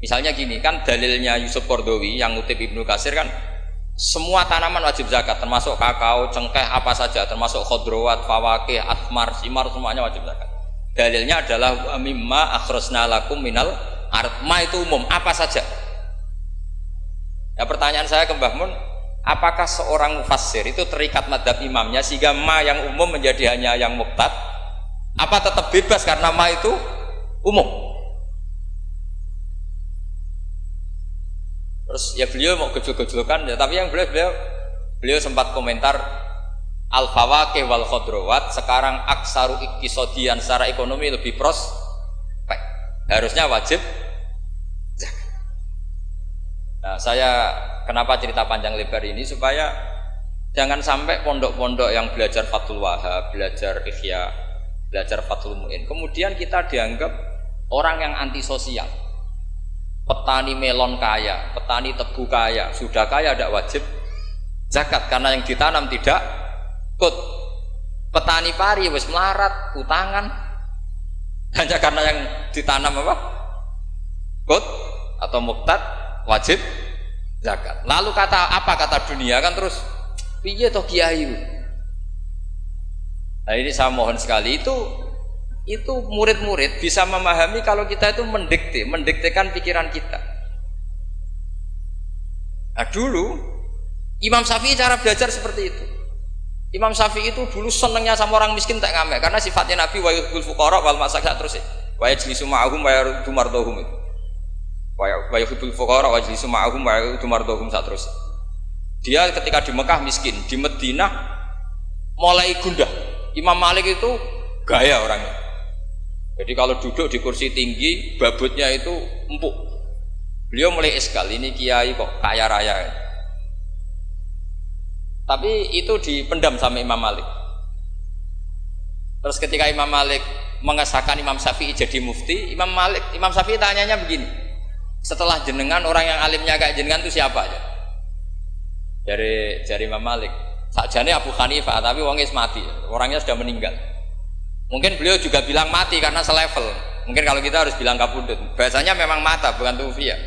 Misalnya gini, kan dalilnya Yusuf Qardawi yang ngutip Ibnu Katsir kan semua tanaman wajib zakat, termasuk kakao, cengkeh, apa saja, termasuk khodrowat, fawakih, athmar, simar, semuanya wajib zakat. Dalilnya adalah mimma akhrajna lakum minal ard. Ma itu umum, apa saja. Ya pertanyaan saya ke Mbah Mun, apakah seorang mufassir itu terikat madhab imamnya sehingga ma yang umum menjadi hanya yang muqtad? Apa tetap bebas karena ma itu umum? Terus ya beliau mau gejol-gejolkan ya, tapi yang beliau sempat komentar al-fawakih wal khodrowat sekarang aksaru iktisodian secara ekonomi lebih prospek, harusnya wajib zakat. Nah saya kenapa cerita panjang lebar ini supaya jangan sampai pondok-pondok yang belajar Fathul Wahab, belajar Ihya, belajar Fathul Mu'in, kemudian kita dianggap orang yang antisosial. Petani melon kaya, petani tebu kaya, sudah kaya tidak wajib zakat karena yang ditanam tidak kut. Petani pari wis melarat, utangan hanya karena yang ditanam apa? Kut atau muqtad wajib zakat. Lalu kata dunia kan terus piye toh kiai? Nah ini saya mohon sekali itu murid-murid bisa memahami kalau kita itu mendiktekan pikiran kita. Nah dulu Imam Syafi'i cara belajar seperti itu. Imam Syafi'i itu dulu senengnya sama orang miskin tak ngamek karena sifatnya Nabi wa yuhibbul fuqara wal masakin terus wa yajlisu ma'ahum wa yaruddu mardahum. Wa yuhibbul fuqara wa yajlisu ma'ahum wa yaruddu mardahum terus. Dia ketika di Mekah miskin, di Madinah mulai gundah. Imam Malik itu gaya orangnya. Jadi kalau duduk di kursi tinggi, babutnya itu empuk. Beliau mulai iskal, ini kiai kok kaya raya. Tapi itu dipendam sama Imam Malik. Terus ketika Imam Malik mengesahkan Imam Syafi'i jadi mufti, Imam Syafi'i tanyanya begini, setelah jenengan orang yang alimnya kayak jenengan itu siapa aja? Dari Imam Malik, sakjane Abu Hanifah, tapi wongnya mati, orangnya sudah meninggal. Mungkin beliau juga bilang mati karena selevel. Mungkin kalau kita harus bilang kabudut. Bahasanya memang mata, bukan tufiya.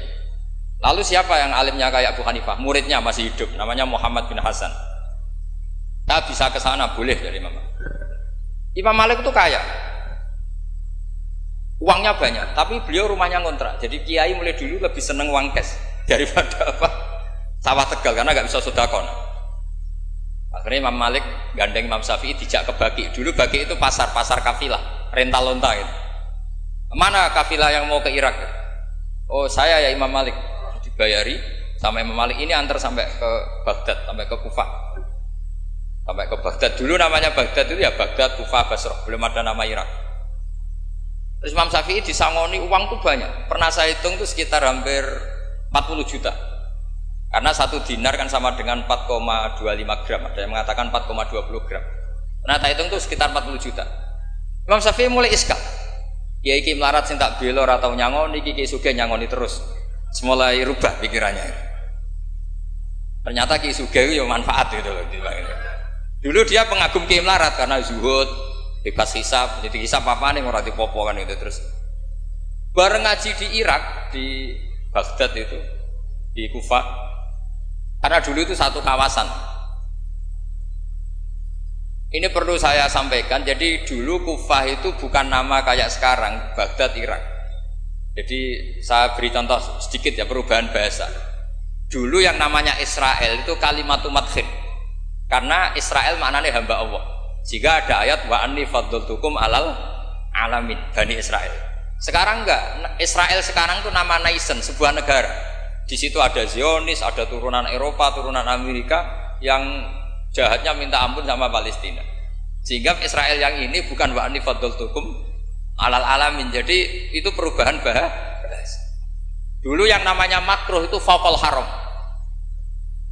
Lalu siapa yang alimnya kayak Abu Hanifah? Muridnya masih hidup, namanya Muhammad bin Hasan. Kita bisa ke sana, boleh dari Imam Malik. Imam Malik itu kaya, uangnya banyak, tapi beliau rumahnya ngontrak. Jadi kiai mulai dulu lebih seneng uang cash daripada apa? Sawah Tegal, karena nggak bisa sodakon. Akhirnya Imam Malik gandeng Imam Syafi'i dijak ke Baki. Dulu Baki itu pasar kafilah, rental lonta gitu. Mana kafilah yang mau ke Irak? Oh saya ya Imam Malik, dibayari sama Imam Malik, ini antar sampai ke Baghdad, sampai ke Kufah, sampai ke Baghdad. Dulu namanya Baghdad itu ya Baghdad, Kufah, Basrah, belum ada nama Irak. Terus Imam Syafi'i disangoni uang tuh banyak, pernah saya hitung tuh sekitar hampir 40 juta, karena 1 dinar kan sama dengan 4,25 gram, ada yang mengatakan 4,20 gram. Nah saya hitung tuh sekitar 40 juta. Imam Syafi'i mulai iskal, kiai iki melarat sing tak belor atau nyangoni, kiai sugih nyangoni terus. Mulai rubah pikirannya. Ternyata kiai sugih itu ya manfaat gitu loh. Dulu dia pengagum kiai melarat karena zuhud, bebas hisab, jadi hisab apa nih ora dipopo kan itu. Terus bareng ngaji di Irak, di Baghdad itu, di Kufah, karena dulu itu satu kawasan. Ini perlu saya sampaikan, jadi dulu Kufah itu bukan nama kayak sekarang, Baghdad, Irak. Jadi saya beri contoh sedikit ya, perubahan bahasa. Dulu yang namanya Israel itu kalimatun madkhin, karena Israel maknanya hamba Allah. Jika ada ayat wa anni faddaltukum alal alamin, Bani Israel. Sekarang enggak, Israel sekarang itu nama nation, sebuah negara. Di situ ada Zionis, ada turunan Eropa, turunan Amerika yang jahatnya minta ampun sama Palestina. Sehingga Israel yang ini bukan wa anni faddaltukum alal alamin. Jadi itu perubahan bahasa. Dulu yang namanya makruh itu faqal haram.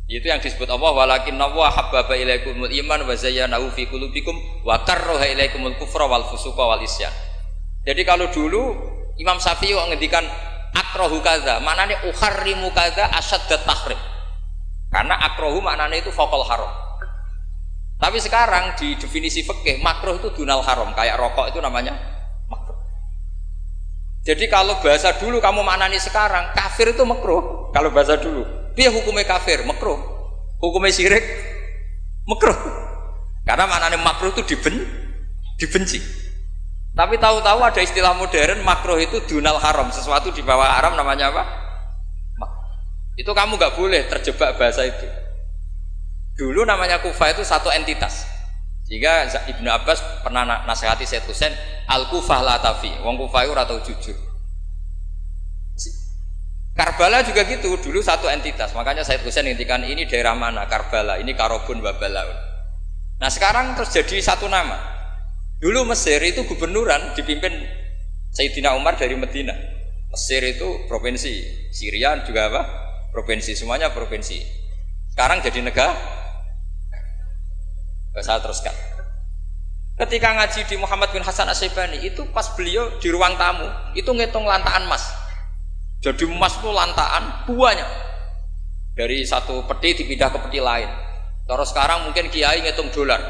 Itu yang disebut Allah walakinna wa habbaba ilaikumul iman wa zayyanahu fi qulubikum wa karraha ilaikumul kufra wal fusuqa wal isyan. Jadi kalau dulu Imam Syafi'i ngendikan akrahu kadza, maknanya uharrimu kadza asyaddat tahrim. Karena akrahu maknanya itu faqal haram. Tapi sekarang di definisi fikih makruh itu dunal haram, kayak rokok itu namanya makruh. Jadi kalau bahasa dulu kamu maknani sekarang, kafir itu makruh. Kalau bahasa dulu, dia hukumnya kafir, makruh. Hukumnya syirik, makruh. Karena maknanya makruh itu dibenci. Tapi tahu-tahu ada istilah modern, makruh itu dunal haram, sesuatu di bawah haram namanya apa? Itu kamu nggak boleh terjebak bahasa itu. Dulu namanya Kufah itu satu entitas. Jika Ibnu Abbas pernah nasihati Said Husain, Al-Kufah la tafi, wong Kufah itu ora tau jujur. Karbala juga gitu, dulu satu entitas. Makanya Said Husain ngintikan ini daerah mana? Karbala, ini Karobun wa Balaun. Nah sekarang terus jadi satu nama. Dulu Mesir itu gubernuran dipimpin Sayyidina Umar dari Medina. Mesir itu provinsi, Syria juga apa? Provinsi, semuanya provinsi. Sekarang jadi negara. Saya teruskan. Ketika ngaji di Muhammad bin Hasan Asy-Syaibani itu pas beliau di ruang tamu itu ngitung lantaan emas. Jadi emas itu lantaan banyak. Dari satu peti dipindah ke peti lain. Terus sekarang mungkin kiai ngitung dolar.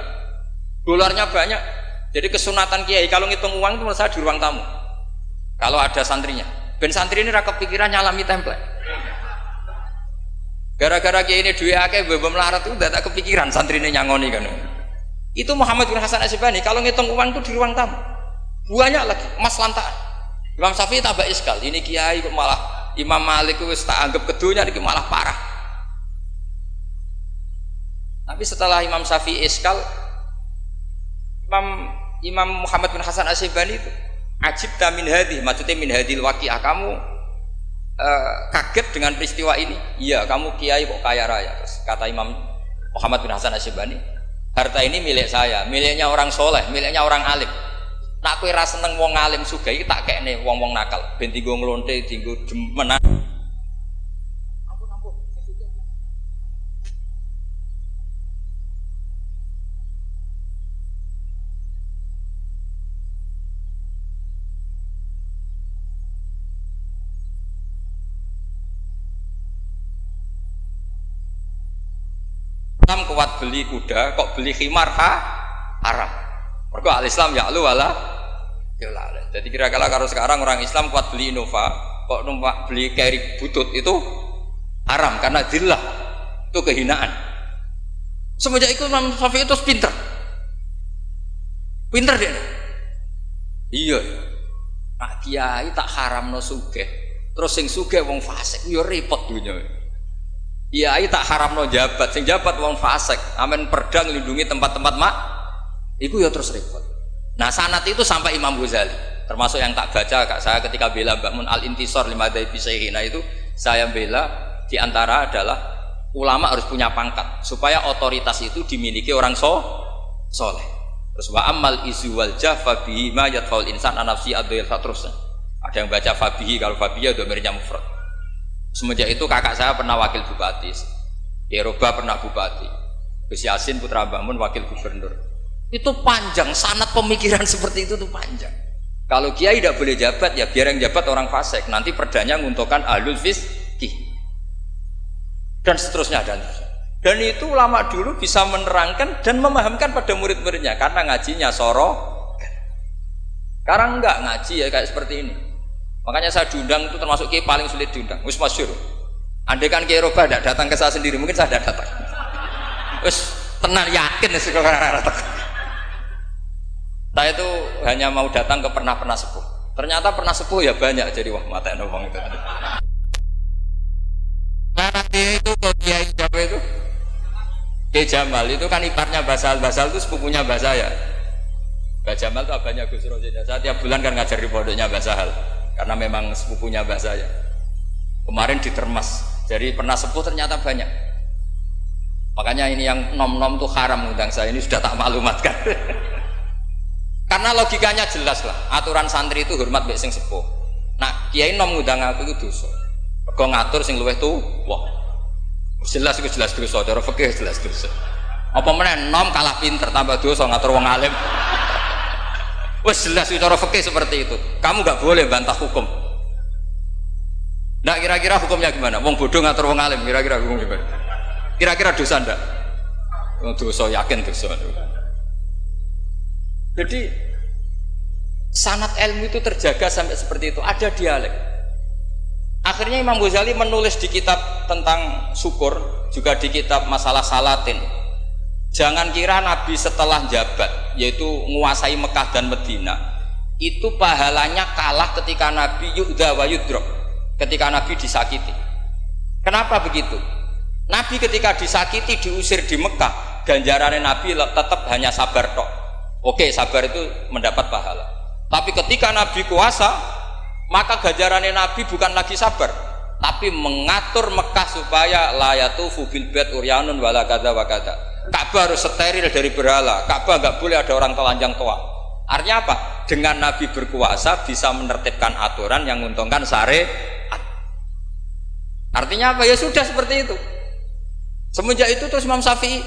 Dolarnya banyak. Jadi kesunatan kiai kalau ngitung uang itu menurut saya di ruang tamu. Kalau ada santrinya. Ben santri ini ra kepikiran nyalami template. Gara-gara kiai ini duwe akeh mbok melarat itu udah tak kepikiran santri ini nyangoni kan. Itu Muhammad bin Hasan Asy-Syaibani kalau ngitung uang itu di ruang tamu. Banyak lagi emas lantaan. Imam Syafi'i tambah iskal, ini kiai kok malah Imam Malik wis tak anggap kedunya iki malah parah. Tapi setelah Imam Syafi'i iskal, Imam Muhammad bin Hasan Asy-Syaibani itu ajibta min hadhi, maksudnya min hadhil waqi'ah, kamu kaget dengan peristiwa ini. Iya, kamu kiai kok kaya raya. Terus kata Imam Muhammad bin Hasan Asy-Syaibani, harta ini milik saya, miliknya orang soleh, miliknya orang alim. Nak kowe ra seneng wong alim sugih iki tak kekne wong-wong nakal, ben dienggo nglonte, dienggo demenan. Islam kuat beli kuda, kok beli khimar haram. Mergo al-Islam ya'lu wala ya'la. Jadi kira-kira kalau sekarang orang Islam kuat beli Innova, kok numpak beli carry butut itu haram karena dzillah. Itu kehinaan. Semenjak itu Imam Syafi'i itu pinter. Pinter dia. Iya. Nak kiai tak haramno sugih. Terus sing sugih wong fasik yo repot dunya. Kiai tak haramno jabat, sing jabat wong fasik, amen pedang lindungi tempat-tempat mak. Iku ya terus repot. Nah, sanad itu sampai Imam Ghazali, termasuk yang tak baca kak saya ketika bela Mbah Mun al-intisar lima dzaifi syaihina itu saya bela diantara adalah ulama harus punya pangkat supaya otoritas itu dimiliki orang soleh. Terus wa amal izu wal jafa bihi ma yadfaul insan anafsi adil terus. Ada yang baca fabihi, kalau fabihi dhamirnya mufrad. Semenjak itu kakak saya pernah wakil bupati, Eropa pernah bupati, Gus Yasin putra Mbah Mun wakil gubernur. Itu panjang, sanad pemikiran seperti itu tuh panjang. Kalau kiai tidak boleh jabat, ya biar yang jabat orang fasik. Nanti perdanya menguntungkan ahlul fiqih dan seterusnya dan itu ulama dulu bisa menerangkan dan memahamkan pada murid-muridnya karena ngajinya soro. Sekarang enggak ngaji ya kayak seperti ini. Makanya saya diundang itu termasuk kiai paling sulit diundang. Wis masyhur. Andai kan kiai Roba tidak datang ke saya sendiri, mungkin saya tidak datang. Wis tenang yakin sekolah datang. Saya itu hanya mau datang ke pernah sepuh. Ternyata pernah sepuh ya banyak, jadi wah mata nobong itu. Nah nanti itu kalau kiai siapa itu? Kiai Jamal itu kan iparnya Basal itu sepupunya Mbah saya. Mbah Jamal itu abahnya Gus Rosin. Saya tiap bulan kan ngajar di pondoknya Mbah Sahal. Karena memang sepupunya Mbah saya. Kemarin di Termas, jadi pernah sepuh ternyata banyak. Makanya ini yang nom-nom tuh haram undang saya, ini sudah tak maklumatkan. Karena logikanya jelas lah, aturan santri itu hormat mbek sing sepuh. Nah, kiai nom ngundang aku itu dosa. Mergo ngatur sing luwih tuh, wah. Jelas itu jelas dosa, cara fikih jelas dosa. Apa meneh nom kalah pinter tambah dosa ngatur wong alim. Wes jelas cara fikih seperti itu. Kamu nggak boleh bantah hukum. Nah kira-kira hukumnya gimana? Wong bodoh ngatur wong alim, kira-kira hukum gimana? Kira-kira dosa ndak? Dosa, yakin dosa. Jadi sanad ilmu itu terjaga sampai seperti itu. Ada dialek. Akhirnya Imam Ghazali menulis di kitab tentang syukur, juga di kitab masalah salatin. Jangan kira Nabi setelah jabat, yaitu menguasai Mekah dan Medina, itu pahalanya kalah ketika Nabi yu'dha wa yudrok, ketika Nabi disakiti. Kenapa begitu? Nabi ketika disakiti, diusir di Mekah, ganjarannya Nabi tetap hanya sabar tok. Oke, sabar itu mendapat pahala. Tapi ketika Nabi kuasa, maka ganjarannya Nabi bukan lagi sabar, tapi mengatur Mekah supaya la yatufu bil bait uryanun wala kadza wa kadza. Ka'bah harus steril dari berhala. Ka'bah nggak boleh ada orang telanjang tua. Artinya apa? Dengan Nabi berkuasa bisa menertibkan aturan yang menguntungkan syariat. Artinya apa? Ya sudah seperti itu. Semenjak itu terus Imam Syafi'i,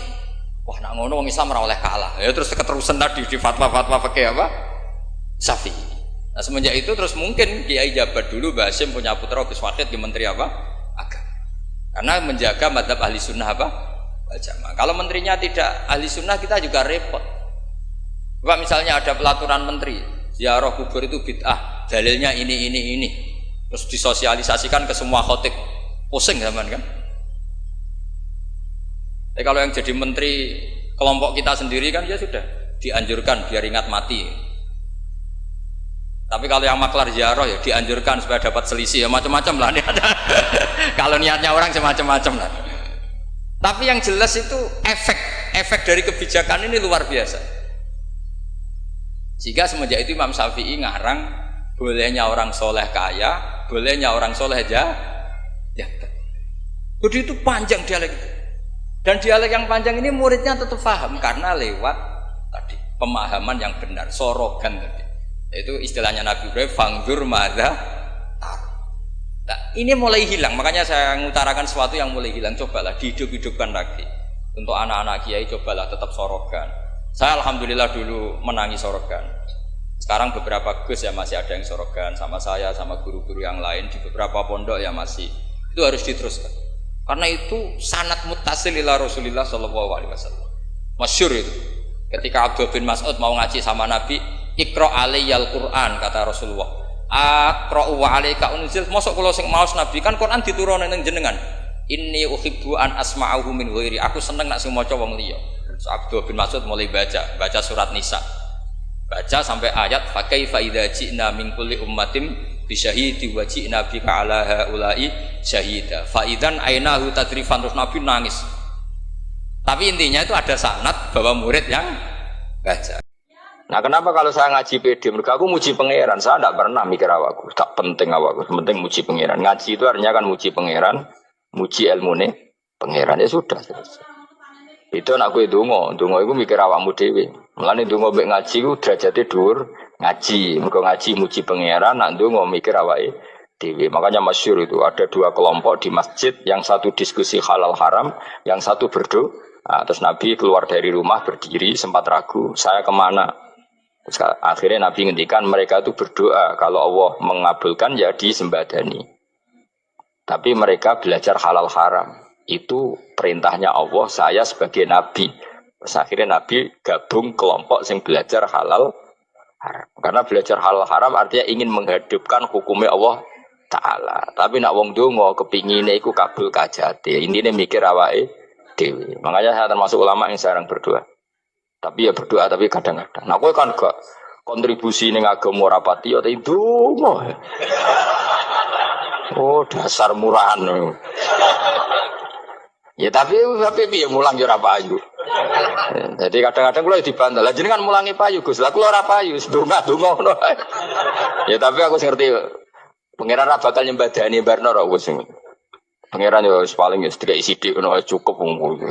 wah nak ngono wong Islam ora oleh kalah. Ya terus keterusan tadi di fatwa-fatwa fikih apa? Syafi'i. Nah semenjak itu terus mungkin Kiai jabat dulu Mbah Hasyim punya putra Gus Wahid di Menteri apa? Agama. Karena menjaga madzhab ahli sunnah apa? Jamaah. Kalau menterinya tidak ahli sunnah kita juga repot. Pak misalnya ada pelaturan menteri, ziarah kubur itu bid'ah, dalilnya ini, terus disosialisasikan ke semua khotib, pusing zaman kan? Kalau yang jadi menteri kelompok kita sendiri kan ya sudah dianjurkan biar ingat mati. Tapi kalau yang maklar ziarah ya dianjurkan supaya dapat selisih ya macam-macam lah. Kalau niatnya orang semacam-macam lah. Tapi yang jelas itu efek dari kebijakan ini luar biasa. Jika semenjak itu Imam Syafi'i ngarang bolehnya orang soleh kaya, bolehnya orang soleh aja. Jadi itu panjang dialek itu. Dan dialek yang panjang ini muridnya tetap paham karena lewat tadi pemahaman yang benar, sorogan tadi. Itu istilahnya Nabi Ibrahim, fangdur madza tar. Nah, ini mulai hilang, makanya saya mengutarakan sesuatu yang mulai hilang. Cobalah dihidup-hidupkan lagi. Untuk anak-anak kiai cobalah tetap sorogan. Saya alhamdulillah dulu menangi sorogan. Sekarang beberapa gus ya masih ada yang sorogan sama saya, sama guru-guru yang lain di beberapa pondok ya masih. Itu harus diteruskan. Karena itu sanad muttasil ila Rasulillah sallallahu alaihi wasallam. Masyhur itu. Ketika Abdul bin Mas'ud mau ngaji sama Nabi, Iqra alayyal Qur'an kata Rasulullah. Aqra'u wa alayka unzil. Mosok kula sing maos Nabi kan Quran diturunke ning jenengan. Inni uhibbu an asma'ahu min ghairi. Aku seneng nak sing maca wong liya. So, Abdul bin Mas'ud mulai baca surat Nisa. Baca sampai ayat fa kaifa idza ji'na min kulli ummatin bi syahidi wa ji'na bika ala haula'i syahida. Fa idzan ainahu tadrifan, terus Nabi nangis. Tapi intinya itu ada sanad bahwa murid yang baca. Nah, kenapa kalau saya ngaji PD? Mereka aku muji pangeran, saya tidak pernah mikir awakku, tak penting awakku, penting muji pangeran. Ngaji itu artinya kan muji pangeran, muji ilmune pangeran, ya sudah. Itu anakku itu dongo itu mikir awakmu dewe. Mulane dongo mbek ngaji ku derajate dhuwur, ngaji, mergo ngaji muji pangeran, nak dongo mikir awake dewe. Makanya masyhur itu ada dua kelompok di masjid, yang satu diskusi halal haram, yang satu berdoa. Nah, terus Nabi keluar dari rumah berdiri, sempat ragu, saya kemana? Terus akhirnya Nabi ngendikan mereka itu berdoa, kalau Allah mengabulkan ya disembadani. Tapi mereka belajar halal haram. Itu perintahnya Allah, saya sebagai Nabi. Terus akhirnya Nabi gabung kelompok yang belajar halal haram. Karena belajar halal haram artinya ingin menghidupkan hukumnya Allah Ta'ala. Tapi nak wong dongo kepinginnya iku kabul kajati. Intinya mikir awake dewi. Makanya saya termasuk ulama yang jarang berdoa. Tapi ya berdoa tapi kadang-kadang. Nah kowe kan gak kontribusi ning agama ora pati ya ndonga. Oh dasar murahan. Ya tapi piye mulang yo ora payu. Jadi kadang-kadang kula dibantah. Lah jenengan mulangi payu Gus. Lah kula ora payu, ndonga-ndonga ngono. Ya tapi aku ngerti pangeran ra bakal nyembadani barno ra wis. Pangeran yo paling ya sedikit sidik ngono cukup wong.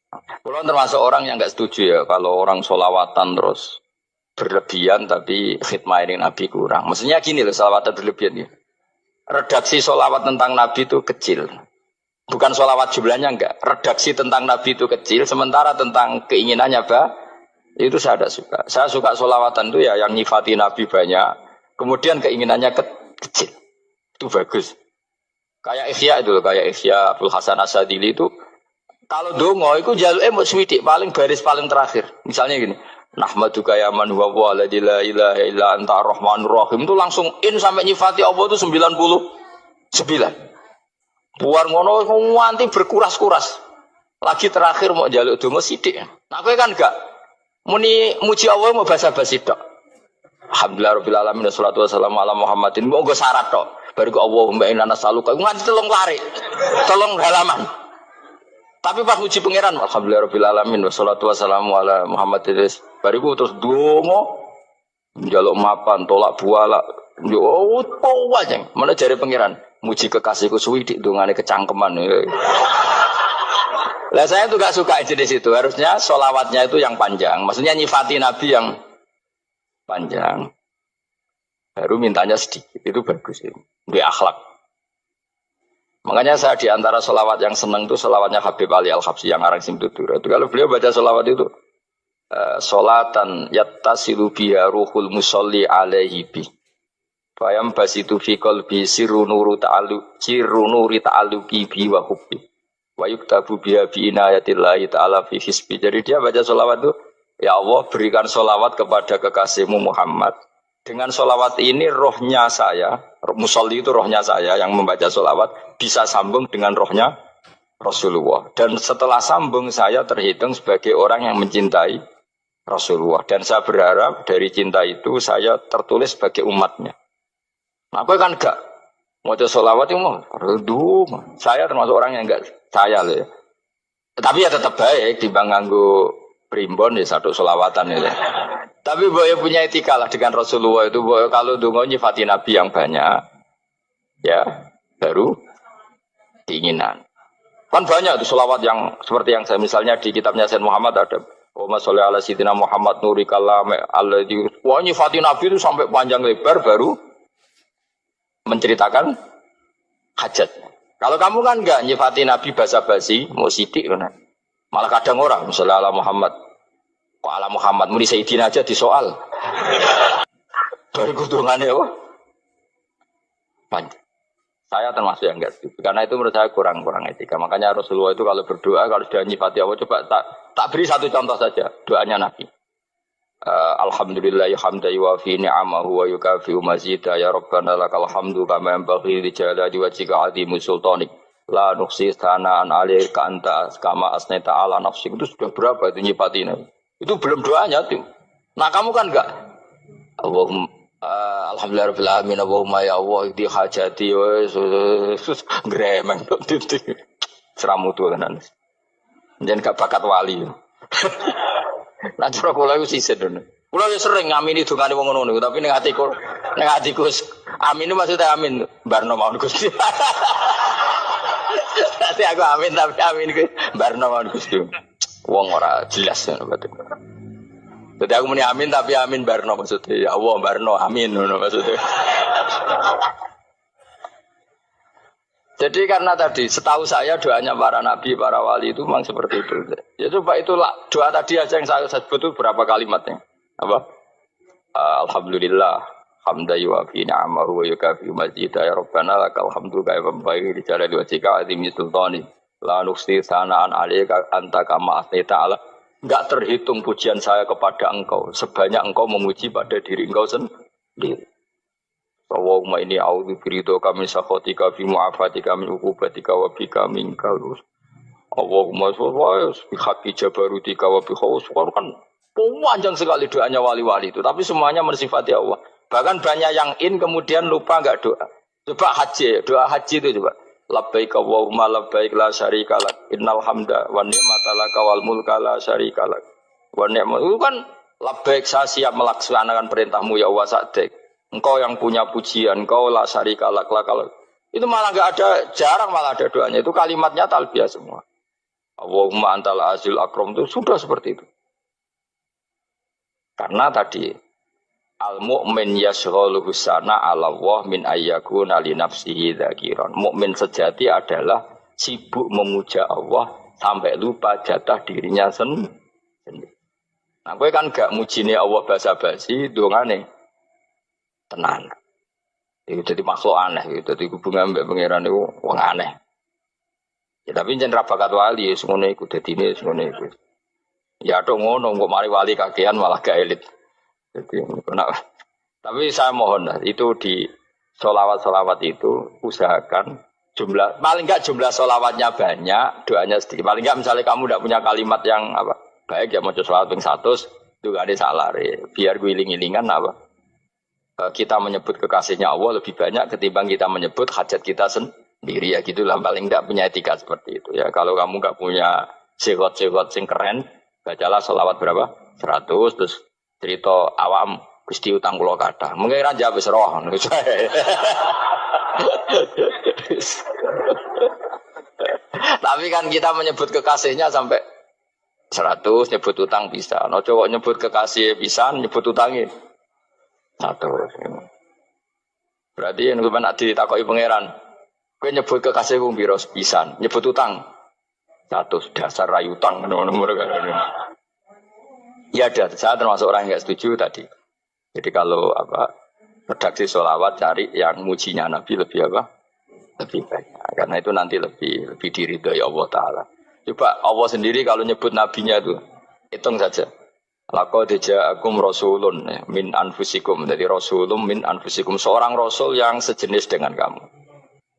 Kalau termasuk orang yang enggak setuju ya kalau orang sholawatan terus berlebihan tapi khidmah ini Nabi kurang. Maksudnya gini loh, sholawatan berlebihan ya. Redaksi sholawat tentang Nabi itu kecil. Bukan sholawat jumlahnya enggak. Redaksi tentang Nabi itu kecil, sementara tentang keinginannya itu saya tidak suka. Saya suka sholawatan itu ya yang nyifati Nabi banyak, kemudian keinginannya kecil. Itu bagus. Kayak Ihya itu loh, kayak Ihya Abdul Hasan As-Sadili itu kalau dongo itu jaluke mau swidik paling baris paling terakhir. Misalnya gini, nahmaduka ya man huwa la ilaha illa anta arrahmanur rahim itu langsung in sampai nyifati Allah itu 99. Buar ngono nganti berkuras-kuras. Lagi terakhir mau jaluk dongo sithik. Nah kowe kan enggak muni muji Allah mau basa-basi tok. Alhamdulillah rabbil alamin wassalatu wassalamu ala Muhammadin. Monggo syarat tok. Baru ke Allahumma inna nas'aluka nganti telung lari. Telung halaman. Tapi pas muji pangeran, alhamdulillah rabbil alamin wassalatu wassalamu ala Muhammadin. Bariku terus dongo njaluk mapan, tolak buala. Yo wajeng. Mana jare pangeran? Muji kekasihku suwi dik dongane kecangkeman. Lah saya tuh gak suka jenis itu. Harusnya sholawatnya itu yang panjang. Maksudnya nyifati Nabi yang panjang. Baru mintanya sedikit. Itu bagus itu. Di akhlak. Makanya saya di antara sholawat yang senang itu sholawatnya Habib Ali Al-Habsyi yang arang Simtutur. Itu kalau beliau baca sholawat itu sholatan yattasilu biha ruhul musolli alaihi bi. Fayam basitu fi qalbi sirru nuri ta'alluqi bi wa hubbi. Wa yuktabu biha bi inayatillahi ta'ala fi hisbi. Jadi dia baca sholawat itu, ya Allah berikan sholawat kepada kekasihmu Muhammad. Dengan sholawat ini rohnya saya, musolli itu rohnya saya yang membaca sholawat, bisa sambung dengan rohnya Rasulullah. Dan setelah sambung saya terhitung sebagai orang yang mencintai Rasulullah. Dan saya berharap dari cinta itu saya tertulis sebagai umatnya. Nah, aku kan enggak mau sholawat itu mau saya termasuk orang yang enggak saya loh ya. Tapi ya tetap baik dibanding nganggo primbon ya satu sholawatan ya. Tapi boleh punya etika lah dengan Rasulullah itu. Boleh kalau dungo nyifati Nabi yang banyak, ya baru keinginan. Kan banyak tuh sholawat yang seperti yang saya misalnya di kitabnya Sayyid Muhammad ada. Allahumma sholli ala sayyidina Muhammad nuri kalam alladzi. Wah nyifati Nabi itu sampai panjang lebar baru menceritakan hajat. Kalau kamu kan enggak nyifati Nabi basa-basi, mau sidik kan. Malah kadang orang misalnya ala Muhammad. Kok ala Muhammad muni Sayyidina aja disoal. Baru kutungannya apa? Panjang. Saya termasuk yang enggak setuju. Karena itu menurut saya kurang etika. Makanya Rasulullah itu kalau berdoa, kalau sudah nyifati Allah, coba tak beri satu contoh saja. Doanya Nabi. Alhamdulillah hamda yuwafi ni'amahu wa yukafi'u mazida ya Rabbana lakal hamdu kama yanbaghi li jalali wajhika 'azimi sultanik. La nuqsi sana'an 'alaika anta kama asnaita 'ala nafsik. Itu sudah berapa itu nyifatinya? Itu belum doanya tuh. Nah, kamu kan enggak. Allahumma alhamdulillahirabbil alamin Allahumma ya Allah di hajati sus gremeng titik seramu tuh tenan jen gak bakat wali nah cara kula iku sisen dene kula yo sering ngamini dongane wong ngono niku tapi ning atiku amin maksudnya amin barno mawon Gusti nanti aku amin tapi amin ku barno mawon Gusti wong ora jelas ngono berarti. Jadi aku muni amin tapi amin barno maksudnya. Ya Allah barno amin maksudnya. Jadi karena tadi setahu saya doanya para nabi, para wali itu memang seperti itu. Ya coba itulah doa tadi aja yang saya sebut itu berapa kalimatnya? Apa? Alhamdulillah hamda yuwafi ni'amahu wa yukafi mazida ya Rabbana lakal hamdu kaya pembaik di jalali wajhika azimi sultani la nuqsi sana'an 'alaika anta kama asnaita 'ala. Enggak terhitung pujian saya kepada engkau sebanyak engkau memuji pada diri engkau sendiri. Allahumma inni a'udzu biridhoka min sakhatika fi mu'afatika min uqubatika wa bika minkal. Allahumma sholli bi haqqi jabarutika wa bi khawsika kan panjang sekali doanya wali-wali itu tapi semuanya mensifati Allah. Bahkan banyak yang kemudian lupa enggak doa. Coba haji, doa haji itu coba. Labbaik Allahumma labbaik la syarika lak innal hamda wan ni'mata laka wal mulka la syarika lak wa ni'mat itu kan labbaik saya siap melaksanakan perintahmu ya Allah sa'dik engkau yang punya pujian engkau la syarika lak itu malah enggak ada jarang malah ada doanya itu kalimatnya talbiyah semua Allahumma antal azil akram itu sudah seperti itu karena tadi al-mu'min yashghaluhu sana 'ala Allah min ayyakuna li nafsihi dzakiran. Mukmin sejati adalah sibuk memuja Allah sampai lupa jatah dirinya sendiri. Nah, kowe kan gak mujine Allah basa-basi, dongane tenan. Itu jadi makhluk aneh gitu. Dadi hubungan mbek pangeran niku wong aneh. Ya tapi jen ra bakat wali ngono iku dadine ngono iku. Ya tok ngono kok mari wali kakean malah gak elit. Jadi, tapi saya mohon itu di sholawat itu usahakan jumlah paling enggak jumlah sholawatnya banyak doanya sedikit paling enggak misalnya kamu tidak punya kalimat yang apa baik ya mau sholawat ping 100 itu gak ada salah biar guling-gilingan apa kita menyebut kekasihnya Allah lebih banyak ketimbang kita menyebut hajat kita sendiri ya gitulah paling enggak punya etika seperti itu ya kalau kamu enggak punya segot-segot sing keren bacalah sholawat berapa 100 terus cerita awam Gusti utang kula kathah. Mengke ra jawab wis roh. Tapi kan kita menyebut kekasihnya sampai 100 nyebut utang bisa. No cowok nyebut kekasih pisan nyebut utangnya 100. Berarti yang sampeyan ditakoki pangeran. Kowe nyebut kekasih wong pira pisan, nyebut utang 100 dasar ra utang ngono kan. Ya ada, saya termasuk orang yang nggak setuju tadi. Jadi kalau redaksi sholawat cari yang mujinya Nabi lebih lebih banyak. Karena itu nanti lebih diridhoi Allah Taala. Coba Allah sendiri kalau nyebut nabinya itu hitung saja. Laqad ja'akum rasulun min anfusikum. Jadi rasulun min anfusikum seorang rasul yang sejenis dengan kamu.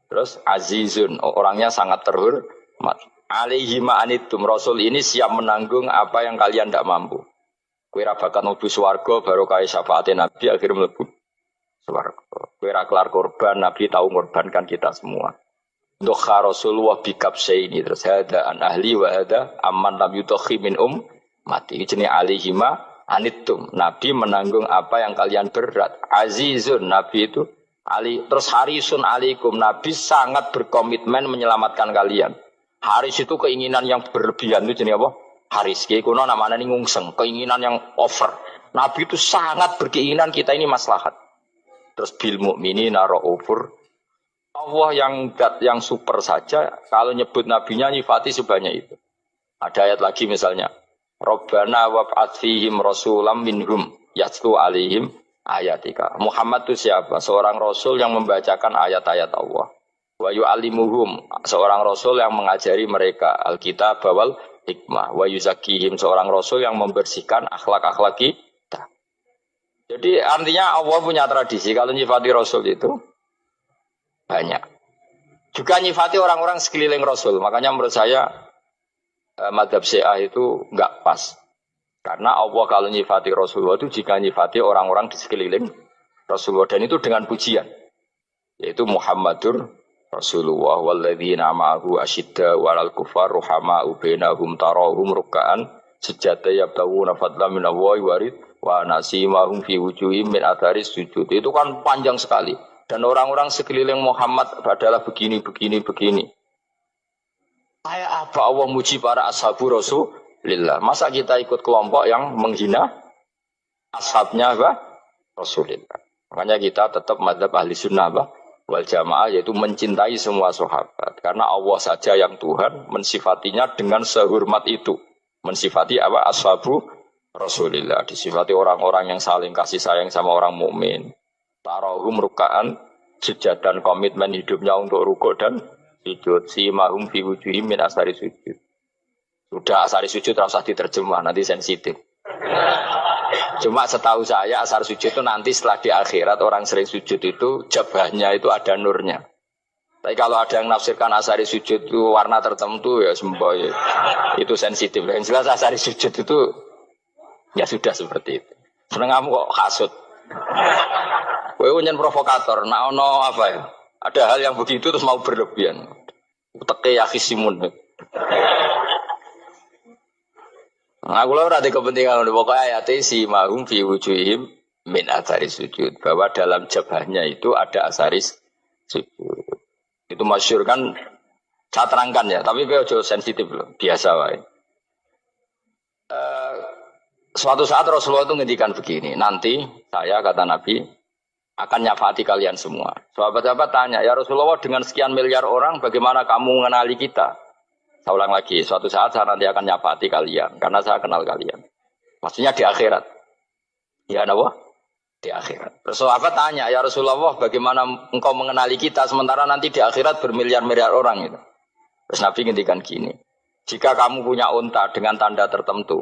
Terus azizun orangnya sangat terhormat. Alaihi ma'anitum rasul ini siap menanggung apa yang kalian tidak mampu. Kowe ra bakal mlebu swarga baru kaya syafaate Nabi akhir mlebu swarga. Kowe ra kelar korban Nabi tahu ngorbankan kita semua. Dokha Rasulullah bikabsaini terus hada an ahli wa hada amman lam yudakhi min mati jenenge alihima anittum. Nabi menanggung apa yang kalian berat. Azizun Nabi itu ali terus harisun alaikum. Nabi sangat berkomitmen menyelamatkan kalian. Haris itu keinginan yang berlebihan itu jenenge apa? Haris kiai kuno namanya ini ngungseng, keinginan yang over. Nabi itu sangat berkeinginan kita ini maslahat. Terus bil mukminina raufur. Allah yang super saja kalau nyebut nabinya nyifati sebanyak itu. Ada ayat lagi misalnya, Rabbana wab'ats fihim rasulam minhum yatlu alaihim ayatika. Muhammad itu siapa? Seorang rasul yang membacakan ayat-ayat Allah. Wa yu'allimuhum, seorang rasul yang mengajari mereka alkitab wal hikmah. Wa yuzakkihim, seorang rasul yang membersihkan akhlak-akhlak kita. Jadi artinya Allah punya tradisi kalau nyifati rasul itu banyak. Juga nyifati orang-orang sekeliling rasul. Makanya menurut saya madzhab Syiah itu enggak pas. Karena Allah kalau nyifati Rasulullah itu jika nyifati orang-orang di sekeliling Rasulullah, dan itu dengan pujian, yaitu Muhammadur Rasulullah walladzina ma'ahu asyidda 'alal kuffar ruhama'u bainahum tarahum ruk'an sujada yabtaguna fadlan minallahi wa nasimahum fi wujuhihim min atharis sujud. Itu kan panjang sekali, dan orang-orang sekeliling Muhammad adalah begini. Kayak apa Allah muji para ashabu Rasulillah? Masa kita ikut kelompok yang menghina ashabnya Rasulillah? Makanya kita tetap madzhab ahli sunnah wal jamaah, yaitu mencintai semua sahabat. Karena Allah saja yang Tuhan mensifatinya dengan sehormat itu. Mensifati ashabu Rasulillah. Disifati orang-orang yang saling kasih sayang sama orang mukmin. Tarahum ruka'an, sujud dan komitmen hidupnya untuk rukuk dan sujud. Simahum fi wujuhim min asari sujud. Sudah asari sujud rasa diterjemah, nanti sensitif. Cuma setahu saya asar sujud itu nanti setelah di akhirat orang sering sujud itu jabahnya itu ada nurnya. Tapi kalau ada yang nafsirkan asari sujud itu warna tertentu ya semboy. Itu sensitif. Yang jelas asari sujud itu ya sudah seperti itu. Seneng kamu kok hasut. Kowe nyen provokator, nak ono apa ya? Ada hal yang begitu terus mau berlebihan. Uteke ya khisimun. Aku lah ada kepentingan pokoknya ayat si mahum fi wujuhim min asaris sujud, bahwa dalam jabahnya itu ada asaris sujud. Itu masyhur kan, saya terangkan ya, tapi gue jauh sensitif loh, biasa wae. Suatu saat Rasulullah itu ngendikan begini, nanti saya kata Nabi akan nyafati kalian semua. Sahabat-sahabat tanya, ya Rasulullah dengan sekian miliar orang bagaimana kamu mengenali kita? Saya ulang lagi, suatu saat saya nanti akan nyafati kalian, karena saya kenal kalian. Maksudnya di akhirat. Ya Allah, di akhirat. Terus sahabat tanya, ya Rasulullah bagaimana engkau mengenali kita sementara nanti di akhirat bermiliar-miliar orang itu. Terus Nabi ngendikan gini, jika kamu punya unta dengan tanda tertentu,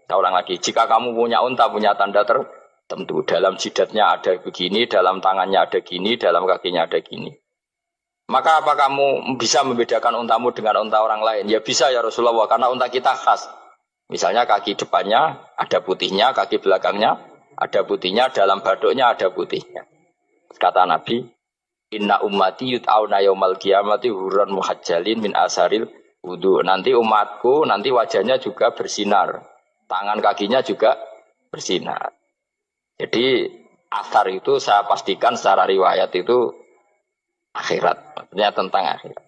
saya ulang lagi, jika kamu punya unta punya tanda tertentu, dalam jidatnya ada begini, dalam tangannya ada gini, dalam kakinya ada gini. Maka apa kamu bisa membedakan untamu dengan unta orang lain? Ya bisa ya Rasulullah, karena unta kita khas. Misalnya kaki depannya ada putihnya, kaki belakangnya ada putihnya, dalam baduknya ada putihnya. Kata Nabi, inna ummati yut'auna yaumal qiyamati hurran muhajjalin min asaril wudu. Nanti umatku, nanti wajahnya juga bersinar. Tangan kakinya juga bersinar. Jadi asar itu saya pastikan secara riwayat itu akhirat, maksudnya tentang akhirat.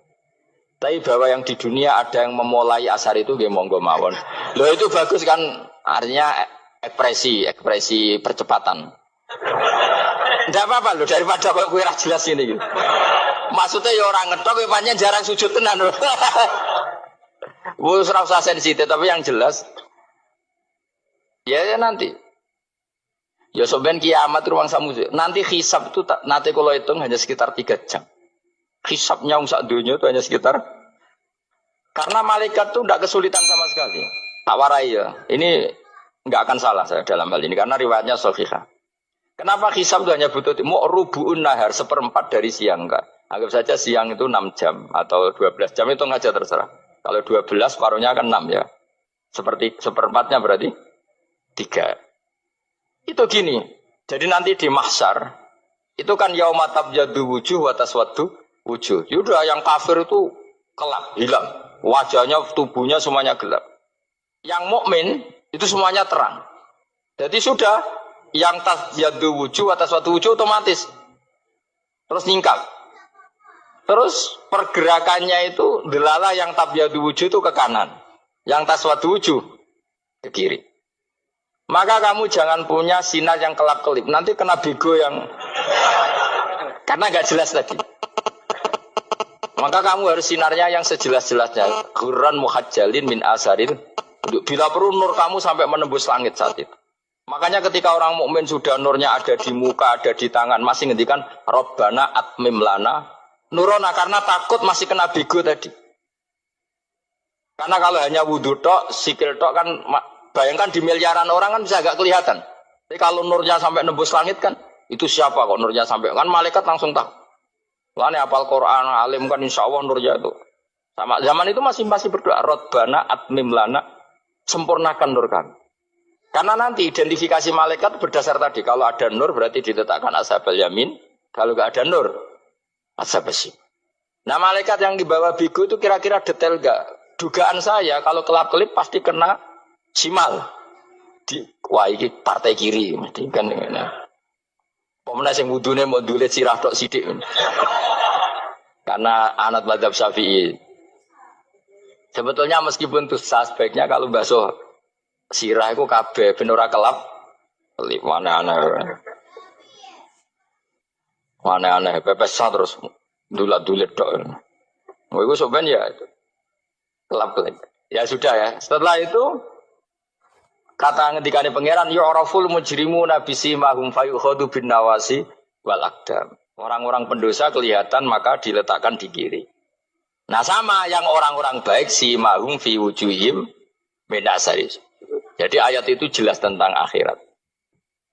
Tapi bahwa yang di dunia ada yang memulai asar itu nggih monggo mawon. Loh itu bagus kan, artinya ekspresi percepatan. Ndak apa-apa loh, daripada kok kowe ora jelas ngene iki. Maksudnya ya orang ngetok kowe pancen jarang sujud tenan lho. Wis ora usah sensitif, tapi yang jelas ya nanti. Ya soben kiamat ruang samu. Nanti hisab itu nanti kalau hitung hanya sekitar 3 jam. Hisabnya sak dunia itu hanya sekitar, karena malaikat itu tidak kesulitan sama sekali. Tak warai ya. Ini nggak akan salah saya dalam hal ini karena riwayatnya sahihah. Kenapa hisab itu hanya butuh rubu'un nahar, 1/4 dari siang enggak? Anggap saja siang itu 6 jam atau 12 jam itu aja terserah. Kalau 12 paruhnya kan 6 ya. Seperti 1/4-nya berarti 3. Itu gini. Jadi nanti di mahsyar itu kan yauma tabyaddu wujuh wa taswaddu wujuh. Yaudah yang kafir itu kelap, hilang. Wajahnya, tubuhnya semuanya gelap. Yang mukmin itu semuanya terang. Jadi sudah yang tabyaddu wujuh wa taswaddu wujuh otomatis terus ningkat. Terus pergerakannya itu delala yang tabyaddu wujuh itu ke kanan. Yang taswaddu wujuh ke kiri. Maka kamu jangan punya sinar yang kelap-kelip. Nanti kena bego yang karena nggak jelas tadi. Maka kamu harus sinarnya yang sejelas-jelasnya. Hurran muhajjalin min asaril. Bila perlu nur kamu sampai menembus langit saat itu. Makanya ketika orang mukmin sudah nurnya ada di muka, ada di tangan, masih ngendikan Rabbana atmim lana Nurona karena takut masih kena bigo tadi. Karena kalau hanya wudhu tok, sikil tok kan, bayangkan di miliaran orang kan bisa agak kelihatan. Tapi kalau nurnya sampai nembus langit kan, itu siapa kok nurnya sampai, kan malaikat langsung tahu. Lani hafal Quran, alim kan insya Allah nurnya itu. Sama zaman itu masih berdoa, Rabbana atmim lana, sempurnakan nur kami. Karena nanti identifikasi malaikat berdasar tadi, kalau ada nur berarti diletakkan ashabal yamin, kalau nggak ada nur, ashabal shim. Nah malaikat yang dibawa bigu itu kira-kira detail nggak? Dugaan saya kalau kelap-kelip pasti kena simal. Wah ini partai kiri mesti kan. Pemenang yang wudhunya mau dulit sirah tok sidik. Karena anak madzhab Syafi'i. Sebetulnya meskipun itu sebaiknya kalau basuh sirah itu kabeh ben ora kelap. Mana aneh pepesan terus dulat-dulit tok. Oh itu sebenarnya ya itu. Kelap-kelip. Ya sudah ya. Setelah itu kata ngendikane pangeran yu'raful mujrimuna bisimahum fayukhadu bin nawasi wal aqdam. Orang-orang pendosa kelihatan maka diletakkan di kiri. Nah sama yang orang-orang baik simahum fi wujuhim min asaris. Jadi ayat itu jelas tentang akhirat.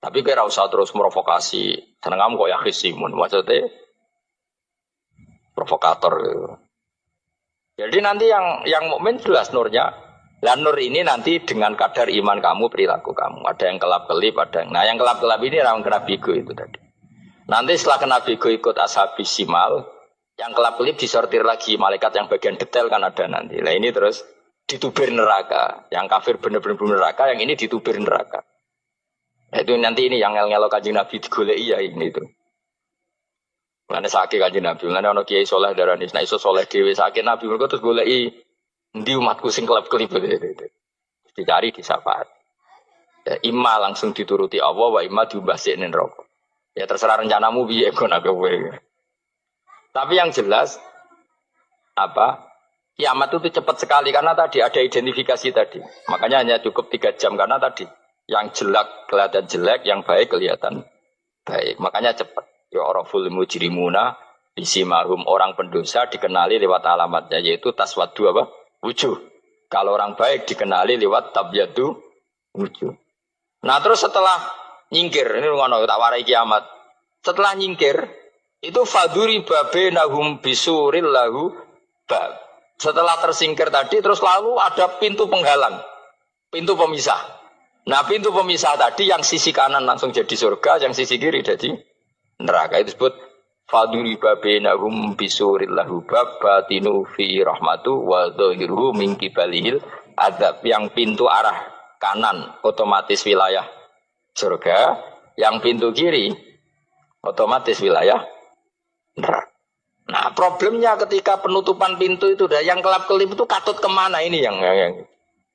Tapi kira usah terus merovokasi. Seneng kok ya khisimun maksudnya provokator gitu. Jadi nanti yang mukmin jelas nurnya. Lah nur ini nanti dengan kadar iman kamu, perilaku kamu. Ada yang kelap-kelip, ada yang... Nah yang kelap-kelip ini orang kena bigo itu tadi. Nanti setelah kena bigo ikut ashabis simal, yang kelap-kelip disortir lagi malaikat yang bagian detail kan ada nanti. Nah ini terus ditubir neraka. Yang kafir benar-benar neraka, yang ini ditubir neraka. Nah, itu nanti ini yang ngel-ngelo Kanjeng Nabi digoleki ya ini itu. Mana sakit Kanjeng Nabi, mana ono kiai soleh darani, nah iso soleh dewi sakit Nabi mereka terus goleki ndi umatku sing kelap-kelip itu. Dicari di syafaat. Ya, imma langsung dituruti Allah, wa imma diumbasik ning neraka. Ya terserah rencanamu piye kon aku kowe. Tapi yang jelas apa? Kiamat itu cepat sekali karena tadi ada identifikasi tadi. Makanya hanya cukup 3 jam karena tadi yang jelek kelihatan jelek, yang baik kelihatan baik. Makanya cepat. Ya oraful mujrimuna bisimahum, orang pendosa dikenali lewat alamatnya yaitu taswadu apa? Wujuh. Kalau orang baik dikenali lewat tabyadu wujuh. Nah terus setelah nyingkir, ini ngono tak warai kiamat. Setelah nyingkir itu faduri babenahum bisuril lahu bab. Setelah tersingkir tadi terus lalu ada pintu penghalang, pintu pemisah. Nah pintu pemisah tadi yang sisi kanan langsung jadi surga, yang sisi kiri jadi neraka. Itu disebut faduri babenahum bisuril lahu bab batinu fi rahmatu wa dhahiruhu min kibalihil adab. Yang pintu arah kanan otomatis wilayah surga, yang pintu kiri otomatis wilayah neraka. Nah problemnya ketika penutupan pintu itu yang kelap-kelip itu katut kemana ini yang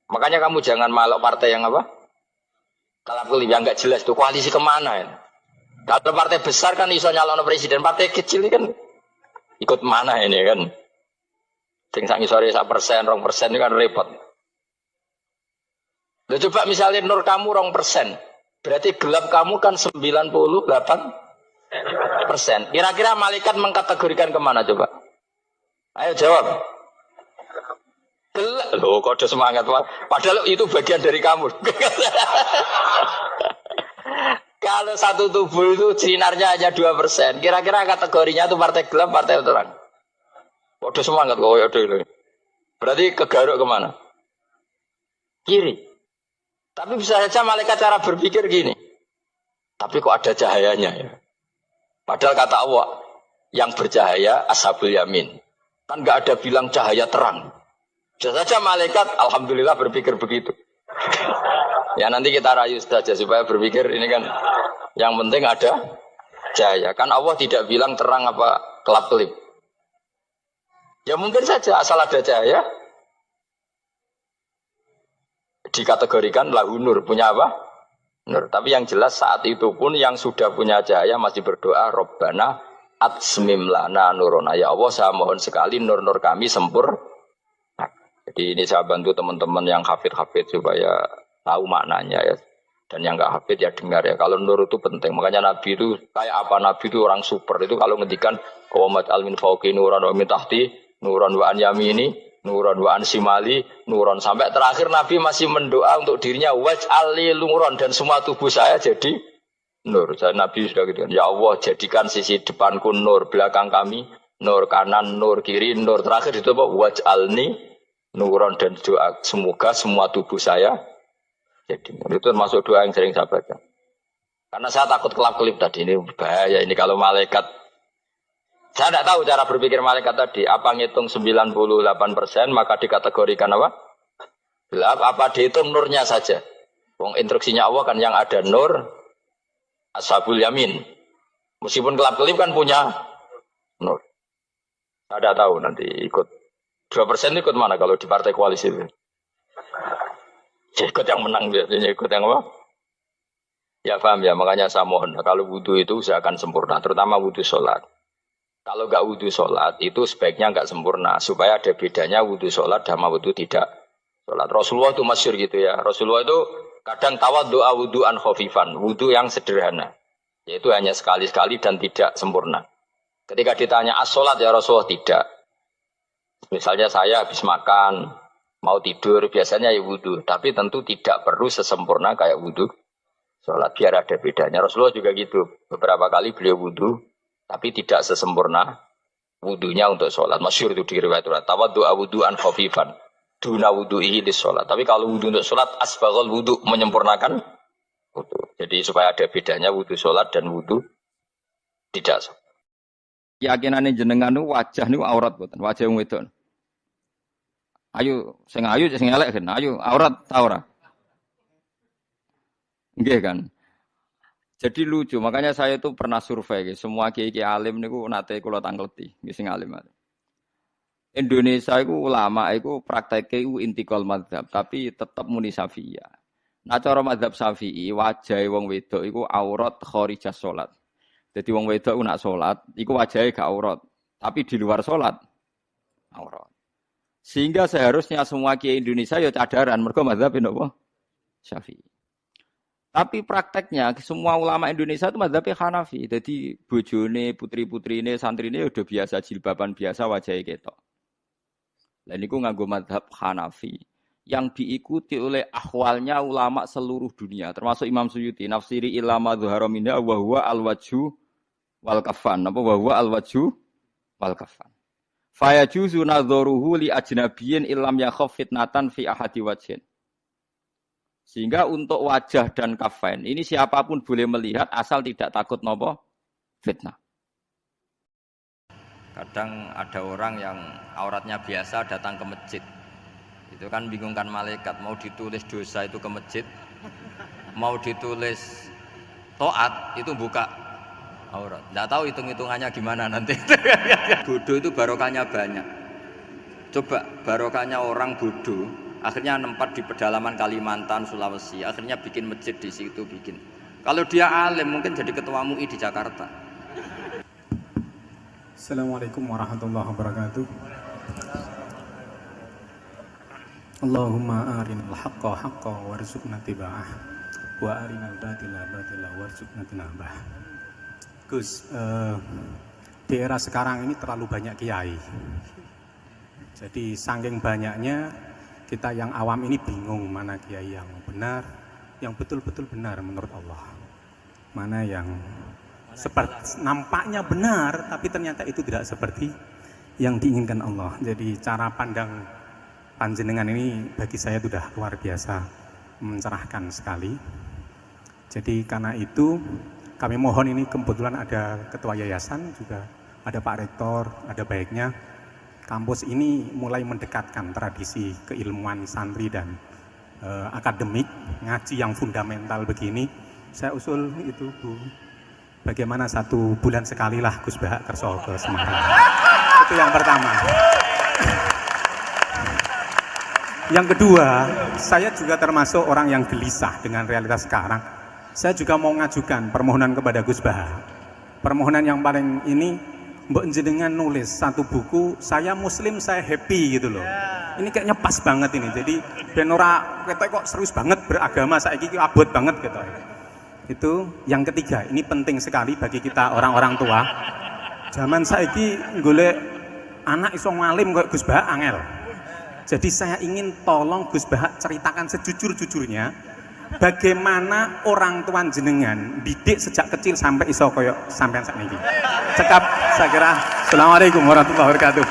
makanya kamu jangan malok partai yang apa kelap-kelip yang nggak jelas itu koalisi kemana ya. Kalau partai besar kan iso nyalon presiden, partai kecil ini kan ikut mana ini kan? Sing sak ngisore 1%, 2% ini kan repot. Loh, coba misalnya nur kamu 2%, berarti gelap kamu kan 98%. Kira-kira malaikat mengkategorikan kemana coba? Ayo jawab. Gelap. Loh, kok ada semangat Pak? Padahal itu bagian dari kamu. Kalau satu tubuh itu sinarnya hanya 2%, kira-kira kategorinya itu partai gelap, partai terang. Waduh semangat kok ya ini. Berarti kegaruk kemana? Kiri. Tapi bisa saja malaikat cara berpikir gini. Tapi kok ada cahayanya ya? Padahal kata Allah, yang bercahaya ashabul yamin. Kan nggak ada bilang cahaya terang. Bisa saja malaikat, alhamdulillah berpikir begitu. Ya nanti kita rayu saja supaya berpikir ini kan yang penting ada cahaya. Kan Allah tidak bilang terang apa kelap-kelip. Ya mungkin saja asal ada cahaya dikategorikan lahu nur, punya apa? Nur. Tapi yang jelas saat itu pun yang sudah punya cahaya masih berdoa Rabbana atsmim lana nurona. Ya Allah saya mohon sekali nur-nur kami sempurna. Jadi ini saya bantu teman-teman yang hafid-hafid supaya tahu maknanya ya. Dan yang nggak hafid ya dengar ya. Kalau nur itu penting. Makanya Nabi itu kayak apa? Nabi itu orang super. Itu kalau ngendikan qawamat al min fauqi nuran wa min tahti nuran wa an yamini nuran wa an simali nuran, sampai terakhir Nabi masih mendoa untuk dirinya waj'al li nuran, dan semua tubuh saya jadi nur. Nabi sudah gitu. Ya Allah, jadikan sisi depanku nur, belakang kami nur, kanan nur, kiri nur. Terakhir itu apa? Waj'alni nuran, dan doa semoga semua tubuh saya jadi nur. Itu termasuk doa yang sering saya baca. Karena saya takut kelap-kelip tadi, ini bahaya ini kalau malaikat. Saya tidak tahu cara berpikir malaikat tadi. Apa ngitung 98% maka dikategorikan apa? Gelap. Apa dihitung nurnya saja? Wong instruksinya Allah kan yang ada nur ashabul yamin. Meskipun kelap-kelip kan punya nur. Saya tidak tahu nanti ikut 2% ikut mana kalau di partai koalisi itu. Ikut yang menang biasanya, ikut yang apa? Ya paham ya, makanya saya mohon. Kalau wudhu itu usahakan sempurna, terutama wudhu sholat. Kalau nggak wudhu sholat itu sebaiknya nggak sempurna, supaya ada bedanya wudhu sholat sama wudhu tidak sholat. Rasulullah itu masyhur gitu ya. Rasulullah itu kadang tawaddu'a wudhu'an khafifan, wudhu yang sederhana, yaitu hanya sekali-sekali dan tidak sempurna. Ketika ditanya as-sholat ya Rasulullah, tidak. Misalnya saya habis makan, mau tidur, biasanya ya wudhu, tapi tentu tidak perlu sesempurna kayak wudhu sholat, biar ada bedanya. Rasulullah juga gitu, beberapa kali beliau wudhu, tapi tidak sesempurna wudunya untuk sholat. Masyhur itu di riwayat tawaddu'a wudhu'an khafifan duna wudhu'ihi lis sholat. Tapi kalau wudhu untuk sholat asbaghal wudhu, menyempurnakan wudhu. Jadi supaya ada bedanya wudhu sholat dan wudhu tidak sholat. Keyakinane jenengan niku wajah niku aurat mboten, wajah wong wedok. Ayo sing elek kan, ayo aurat ta ora? Nggih kan. Jadi lucu, makanya saya itu pernah survei, semua kiai-kiai alim niku nate kula tangkleti, sing alim. Indonesia itu ulama itu prakteknya itu intikal madzhab, tapi tetap muni Syafi'iyah. Nah cara madzhab Syafi'i, wajah wong wedok itu aurat kharijah salat. Jadi wong wedok itu nak salat, itu wajahnya gak aurat, tapi di luar salat aurat. Sehingga seharusnya semua kiai Indonesia ya cadaran, mergo madzhab napa? Syafi'i. Tapi prakteknya semua ulama Indonesia itu madzhabnya Hanafi. Jadi bojone, putri-putrine, santrine udah biasa jilbaban biasa wajahnya ketok. Lah niku nganggo madzhab Hanafi yang diikuti oleh ahwalnya ulama seluruh dunia, termasuk Imam Suyuti, nafsiri ilama dhuhara minha wa huwa al-wajhu wal kafan. Apa wa huwa al-wajhu wal kafan. Fa yajuzu nadharuhu li ajnabiyyin illam yakhaf fitnatan fi ahadi wajhin. Sehingga untuk wajah dan kafain ini siapapun boleh melihat asal tidak takut nopo fitnah. Kadang ada orang yang auratnya biasa datang ke masjid. Itu kan bingungkan malaikat, mau ditulis dosa itu ke masjid, mau ditulis taat itu buka aurat. Enggak tahu hitung-hitungannya gimana nanti. Bodoh itu barokahnya banyak. Coba barokahnya orang bodoh, akhirnya nempat di pedalaman Kalimantan, Sulawesi, akhirnya bikin masjid di situ bikin. Kalau dia alim mungkin jadi ketua MUI di Jakarta. Assalamualaikum warahmatullahi wabarakatuh. Allahumma arinal haqqa haqqa warzuqna tiba'ah wa arinal batila batila warzuqna tinabah. Gus, di era sekarang ini terlalu banyak kiai. Jadi saking banyaknya kita yang awam ini bingung mana kiai yang benar, yang betul-betul benar menurut Allah. Mana yang seperti nampaknya benar tapi ternyata itu tidak seperti yang diinginkan Allah. Jadi cara pandang panjenengan ini bagi saya sudah luar biasa mencerahkan sekali. Jadi karena itu kami mohon, ini kebetulan ada ketua yayasan juga, ada Pak Rektor, ada baiknya kampus ini mulai mendekatkan tradisi keilmuan santri dan akademik, ngaji yang fundamental begini. Saya usul itu Bu, bagaimana 1 bulan sekali lah Gus Bahak kerso ke Semarang. Itu yang pertama. Yang kedua, saya juga termasuk orang yang gelisah dengan realitas sekarang. Saya juga mau ngajukan permohonan kepada Gus Bahak. Permohonan yang paling ini, mbok jenengan nulis satu buku, saya muslim saya happy gitu loh. Ini kayaknya pas banget ini. Jadi ben ora ketok kok serius banget beragama saiki iki abot banget gitu. Itu yang ketiga, ini penting sekali bagi kita orang-orang tua. Zaman saiki golek anak iso ngalim kok Gus Bahak angel. Jadi saya ingin tolong Gus Bahak ceritakan sejujur-jujurnya bagaimana orang tua jenengan didik sejak kecil sampai iso koyo sampean sakniki. Cekap saya kira. Assalamualaikum warahmatullahi wabarakatuh.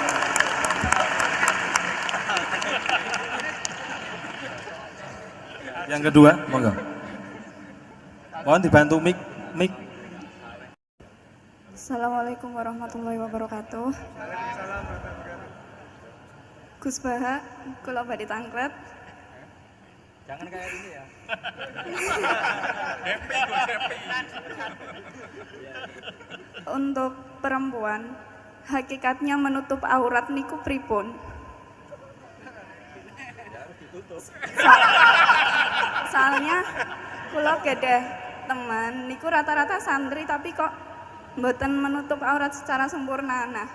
Yang kedua, monggo. Mohon dibantu mic. Assalamualaikum warahmatullahi wabarakatuh. Gus Bahak, kula badhe tangkret. Jangan kayak ini ya. Untuk perempuan, hakikatnya menutup aurat niku pripun? Soalnya kula gadah teman niku rata-rata santri tapi kok mboten menutup aurat secara sempurna. Nah,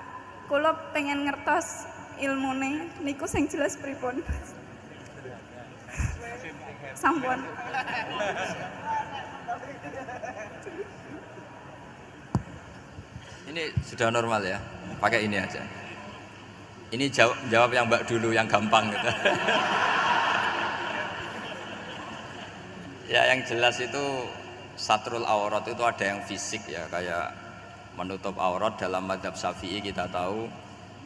kula pengen ngertos ilmune niku sing jelas pripun. Sampun. Ini sudah normal ya, pakai ini aja. Ini jawab yang Mbak dulu yang gampang gitu. Ya yang jelas itu satrul aurat itu ada yang fisik ya, kayak menutup aurat dalam mazhab Syafi'i kita tahu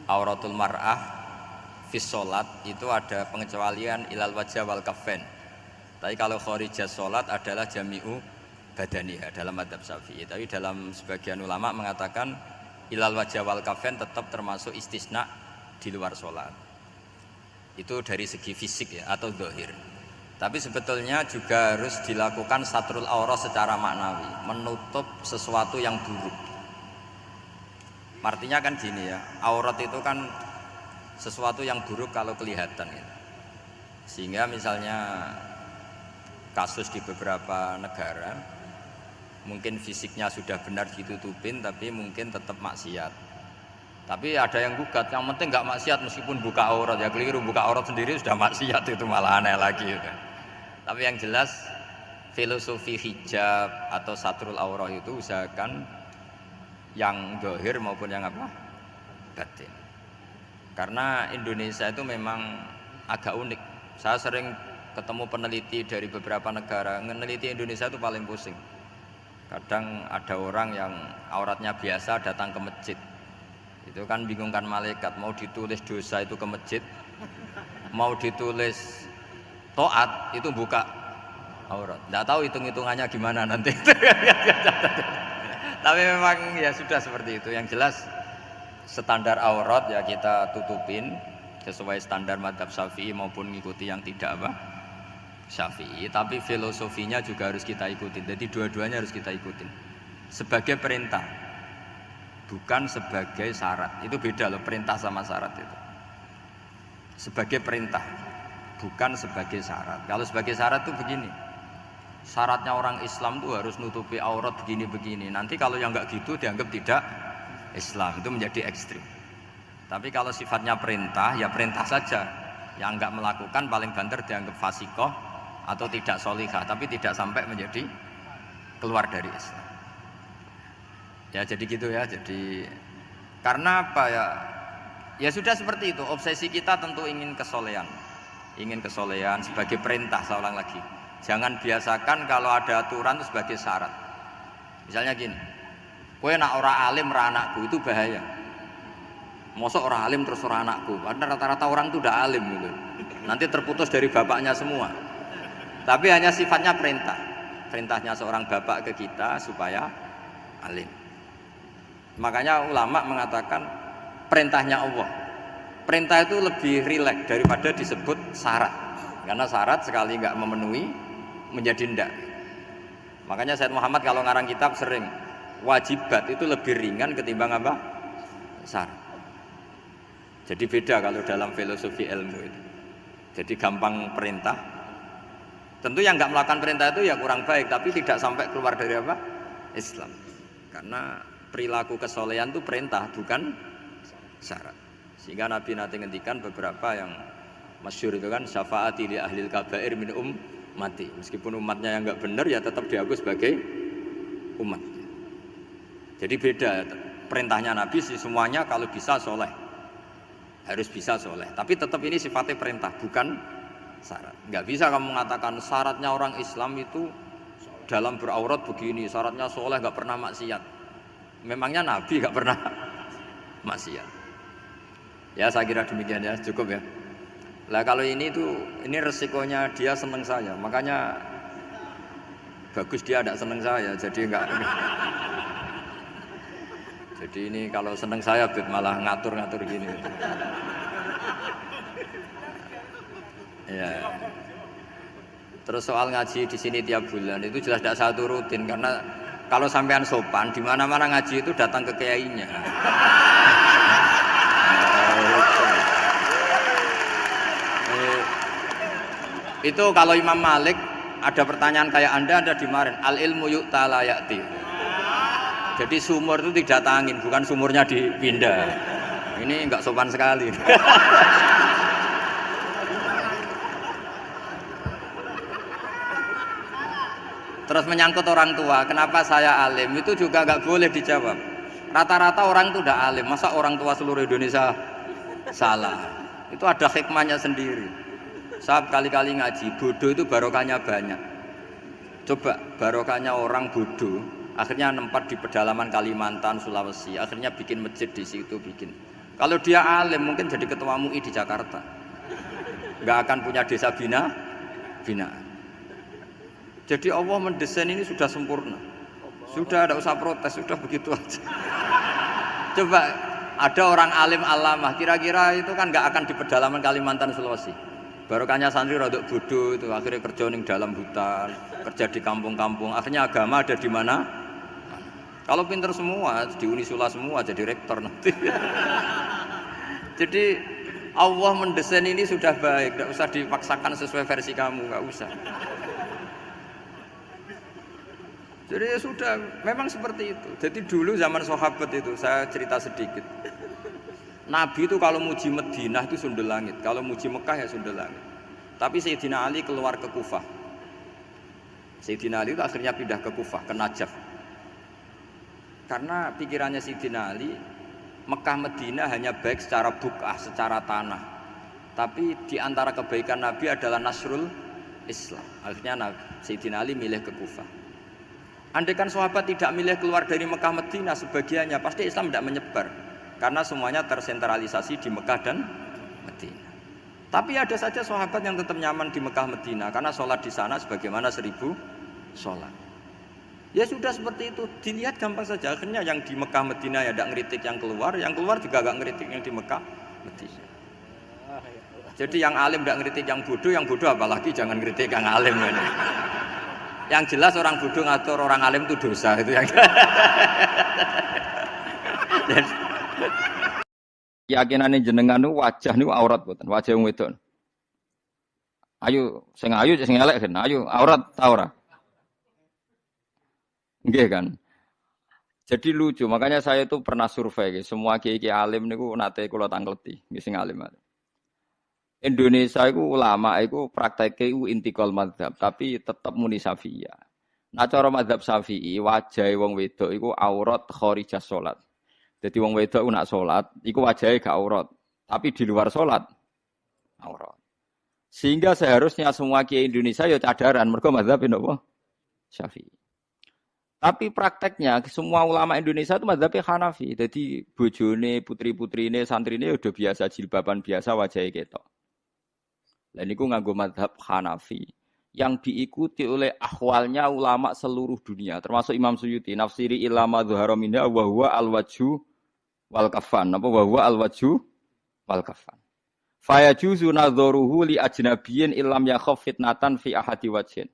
auratul mar'ah fis sholat itu ada pengecualian ilal wajah wal kafen. Tapi kalau kharijah sholat adalah jami'u badaniha dalam mazhab Syafi'i. Tapi dalam sebagian ulama mengatakan ilal wajah wal kafen tetap termasuk istisna di luar sholat. Itu dari segi fisik ya atau zahir. Tapi sebetulnya juga harus dilakukan satrul aurat secara maknawi, menutup sesuatu yang buruk. Artinya kan gini ya, aurat itu kan sesuatu yang buruk kalau kelihatan ya. Sehingga misalnya kasus di beberapa negara mungkin fisiknya sudah benar ditutupin tapi mungkin tetap maksiat. Tapi ada yang gugat, yang penting nggak maksiat meskipun buka aurat, ya keliru, buka aurat sendiri sudah maksiat, itu malah aneh lagi ya. Tapi yang jelas filosofi hijab atau satrul aurat itu usahakan yang zahir maupun yang apa? Batin. Karena Indonesia itu memang agak unik. Saya sering ketemu peneliti dari beberapa negara, meneliti Indonesia itu paling pusing. Kadang ada orang yang auratnya biasa datang ke masjid, itu kan bingungkan malaikat, mau ditulis dosa itu ke masjid, mau ditulis toat itu buka aurat. Nggak tahu hitung-hitungannya gimana nanti. Tapi memang ya sudah seperti itu. Yang jelas standar aurat ya kita tutupin sesuai standar mazhab Syafi'i maupun mengikuti yang tidak apa Syafi'i. Tapi filosofinya juga harus kita ikutin. Jadi dua-duanya harus kita ikutin sebagai perintah, bukan sebagai syarat. Itu beda loh, perintah sama syarat itu. Sebagai perintah, bukan sebagai syarat. Kalau sebagai syarat itu begini, syaratnya orang Islam tuh harus nutupi aurat begini-begini. Nanti kalau yang enggak gitu dianggap tidak Islam, itu menjadi ekstrim. Tapi kalau sifatnya perintah, ya perintah saja. Yang enggak melakukan paling banter dianggap fasikoh atau tidak solihah, tapi tidak sampai menjadi keluar dari Islam. Ya jadi gitu ya. Jadi karena apa ya? Ya sudah seperti itu. Obsesi kita tentu ingin kesolehan. Ingin kesolehan sebagai perintah, saya ulang lagi. Jangan biasakan kalau ada aturan itu sebagai syarat. Misalnya gini, kowe nak ora alim ra anakku, itu bahaya. Mosok ora alim terus ora anakku, karena rata-rata orang itu udah alim gitu. Nanti terputus dari bapaknya semua. Tapi hanya sifatnya perintah. Perintahnya seorang bapak ke kita supaya alim. Makanya ulama mengatakan perintahnya Allah. Perintah itu lebih rileks daripada disebut syarat. Karena syarat sekali nggak memenuhi menjadi ndak. Makanya Said Muhammad kalau ngarang kitab sering wajibat itu lebih ringan ketimbang apa? Syarat. Jadi beda kalau dalam filosofi ilmu itu. Jadi gampang perintah. Tentu yang nggak melakukan perintah itu ya kurang baik, tapi tidak sampai keluar dari apa? Islam. Karena perilaku kesolehan itu perintah bukan syarat. Sehingga Nabi nanti ngendikan beberapa yang masyhur itu kan syafaati li ahlil kabair min ummati. Meskipun umatnya yang enggak benar ya tetap diaku sebagai umat. Jadi beda perintahnya Nabi sih semuanya kalau bisa soleh. Harus bisa soleh. Tapi tetap ini sifatnya perintah bukan syarat. Enggak bisa kamu mengatakan syaratnya orang Islam itu dalam beraurat begini, syaratnya soleh enggak pernah maksiat. Memangnya Nabi enggak pernah maksiat. Ya saya kira demikian ya, cukup ya. Lah kalau ini resikonya dia seneng saya, makanya bagus dia tidak seneng saya, jadi enggak. Jadi ini kalau seneng saya malah ngatur-ngatur gini. Ya. Terus soal ngaji di sini tiap bulan itu jelas tidak satu rutin karena kalau sampean sopan di mana-mana ngaji itu datang ke kiainya. Itu kalau Imam Malik ada pertanyaan kayak Anda dimarahin. Al ilmu yu'ta la ya'ti. Jadi sumur itu didatangin, bukan sumurnya dipindah. Ini enggak sopan sekali. Terus menyangkut orang tua, kenapa saya alim? Itu juga enggak boleh dijawab. Rata-rata orang itu udah alim, masa orang tua seluruh Indonesia salah? Itu ada hikmahnya sendiri. Saya kali-kali ngaji, bodoh itu barokahnya banyak. Coba barokahnya orang bodoh, akhirnya nempat di pedalaman Kalimantan, Sulawesi, akhirnya bikin masjid di situ bikin. Kalau dia alim mungkin jadi ketua MUI di Jakarta, nggak akan punya desa binaan. Jadi Allah mendesain ini sudah sempurna, sudah tidak usah protes, sudah begitu aja. Coba ada orang alim alamah, kira-kira itu kan nggak akan di pedalaman Kalimantan, Sulawesi. Barokahnya santri rodok bodoh itu akhirnya kerja di dalam hutan, kerja di kampung-kampung. Akhirnya agama ada di mana? Kalau pinter semua di Unisula semua jadi rektor nanti. Jadi Allah mendesain ini sudah baik, tidak usah dipaksakan sesuai versi kamu, nggak usah. Jadi ya sudah, memang seperti itu. Jadi dulu zaman sahabat itu saya cerita sedikit. Nabi itu kalau muji Madinah itu sundel langit, kalau muji Mekah ya sundel langit. Tapi Sayyidina Ali keluar ke Kufah. Sayyidina Ali itu akhirnya pindah ke Kufah, ke Najaf. Karena pikirannya Sayyidina Ali, Mekah Madinah hanya baik secara bukah, secara tanah. Tapi di antara kebaikan Nabi adalah nasrul Islam. Akhirnya Sayyidina Ali milih ke Kufah. Andai kan sahabat tidak milih keluar dari Mekah Madinah sebagiannya, pasti Islam tidak menyebar. Karena semuanya tersentralisasi di Mekah dan Madinah. Tapi ada saja sahabat yang tetap nyaman di Mekah Madinah karena sholat di sana sebagaimana 1000 sholat. Ya sudah seperti itu, dilihat gampang saja. Akhirnya yang di Mekah Madinah ya tidak ngeritik yang keluar juga gak ngeritik yang di Mekah Madinah. Jadi yang alim tidak ngeritik yang bodoh apalagi jangan ngeritik yang alim. Yang jelas orang bodoh ngatur orang alim itu dosa itu yang. Keyakinane jenengan niku wajah niku aurat mboten, wajah wong wedok. Ayo sing elek kan, ayo aurat ta ora? Nggih kan. Jadi lucu, makanya saya itu pernah survei semua kiai-kiai alim niku nate kula tangkleti, nggih sing alim. Indonesia iku ulama iku prakteke iku intikal madzhab, tapi tetep muni Syafi'iyah. Nah cara madzhab Syafi'i wajahe wong wedok iku aurat kharijah salat. Jadi wong wedok nak sholat, iku wajahnya gak aurat, tapi di luar sholat aurat. Sehingga seharusnya semua kiai Indonesia ya cadaran, mergo mazhab napa? Syafi'i. Tapi prakteknya semua ulama Indonesia itu mazhabnya Hanafi. Jadi bojone, putri-putrine, santrine udah biasa jilbaban biasa wajahnya ketok. Dan niku nganggo mazhab Hanafi yang diikuti oleh ahwalnya ulama seluruh dunia, termasuk Imam Suyuti, nafsiri ilama dhuhara minha wa huwa al-wajhu wal kafan, apa wa huwa al-wajhu wal kafan. Fa yajuzu nadharuhu li ajnabiyyin illam yakhaf fitnatan fi ahadi wajhin.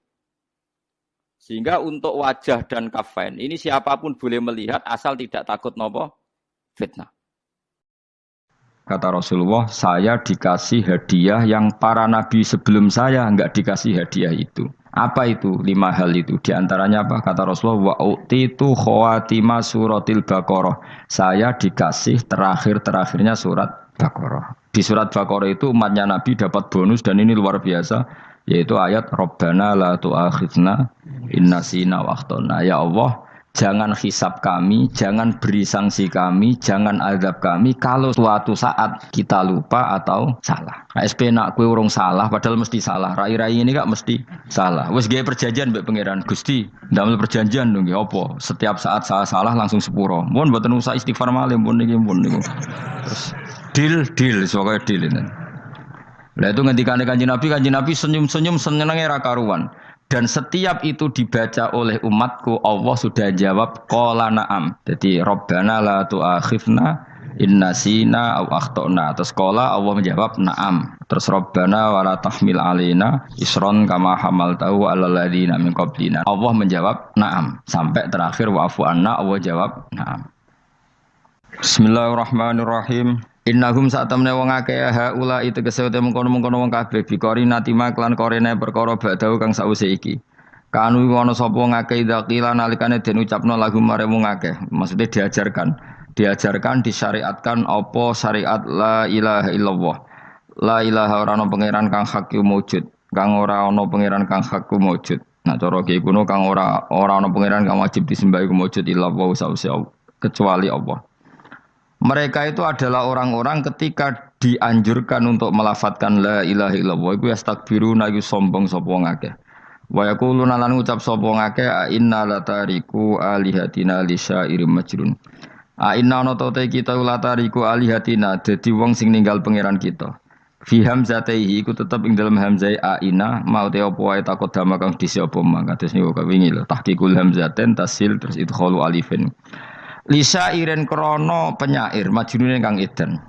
Sehingga untuk wajah dan kafain ini siapapun boleh melihat asal tidak takut nopo fitnah. Kata Rasulullah, saya dikasih hadiah yang para nabi sebelum saya enggak dikasih hadiah itu. Apa itu 5 hal itu? Di antaranya apa? Kata Rasulullah, wa utitu khawatima suratil Baqarah. Saya dikasih terakhir-terakhirnya surat Baqarah. Di surat Baqarah itu umatnya Nabi dapat bonus dan ini luar biasa, yaitu ayat Rabbana la tu'akhidna in nasina wa akhtana. Ya Allah, jangan hisab kami, jangan beri sanksi kami, jangan azab kami kalau suatu saat kita lupa atau salah. SP nak kue urung salah, padahal mesti salah. Rai-rai ini gak mesti salah. Wes gawe perjanjian mbek pangeran Gusti, ndamel perjanjian dong apa? Setiap saat salah langsung sepuro. Mun mboten usah istighfar malih pun niku. Terus deal sebagai deal ini. Lah itu ngendikane Kanjeng Nabi senyum-senyum senenge ra karuan. Dan setiap itu dibaca oleh umatku, Allah sudah jawab qala na'am. Jadi Rabbana la tu'akhifna in nasina aw akhtana. Terus qala Allah menjawab na'am. Terus Rabbana wa la tahmil alaina isron kama hamaltahu 'alal ladzina min qablina. Allah menjawab na'am sampai terakhir wa'fu anna, Allah jawab na'am. Bismillahirrahmanirrahim. Innahum sa'tamne wong akeh haula itu kesewete mengkono-mengkono wong kabeh bikori natima klan korene perkara badau kang sause iki. Kanu ana sapa wong akeh idaqila nalikane den ucapno lagu mare wong akeh. Maksudnya diajarkan disyariatkan apa syariat la ilaha illallah. La ilaha ora ana pangeran kang hak wujud, kang ora ana pangeran kang hak wujud. Nah cara iki kuno kang ora ana pangeran kang wajib disembah wujud illallah sause kecuali Allah. Mereka itu adalah orang-orang ketika dianjurkan untuk melafadzkan la ilaha illallah iku yastakbiruna iku sombong sapa wong akeh. Wa yaquluna lan ngucap sapa wong akeh inna latariku alihatina li syairim majnun. Inna ana ta kita latariku alihatina dadi wong sing ninggal pangeran kita. Fi hamzatihi iku tetep ing dalam hamzai aina mau te apa wae takut dama kang disi apa mang kados niku kawingi lho tahqiqul hamzaten tasil terus idkhalu alifin. Lisa iren krono penyair majnun kang edan.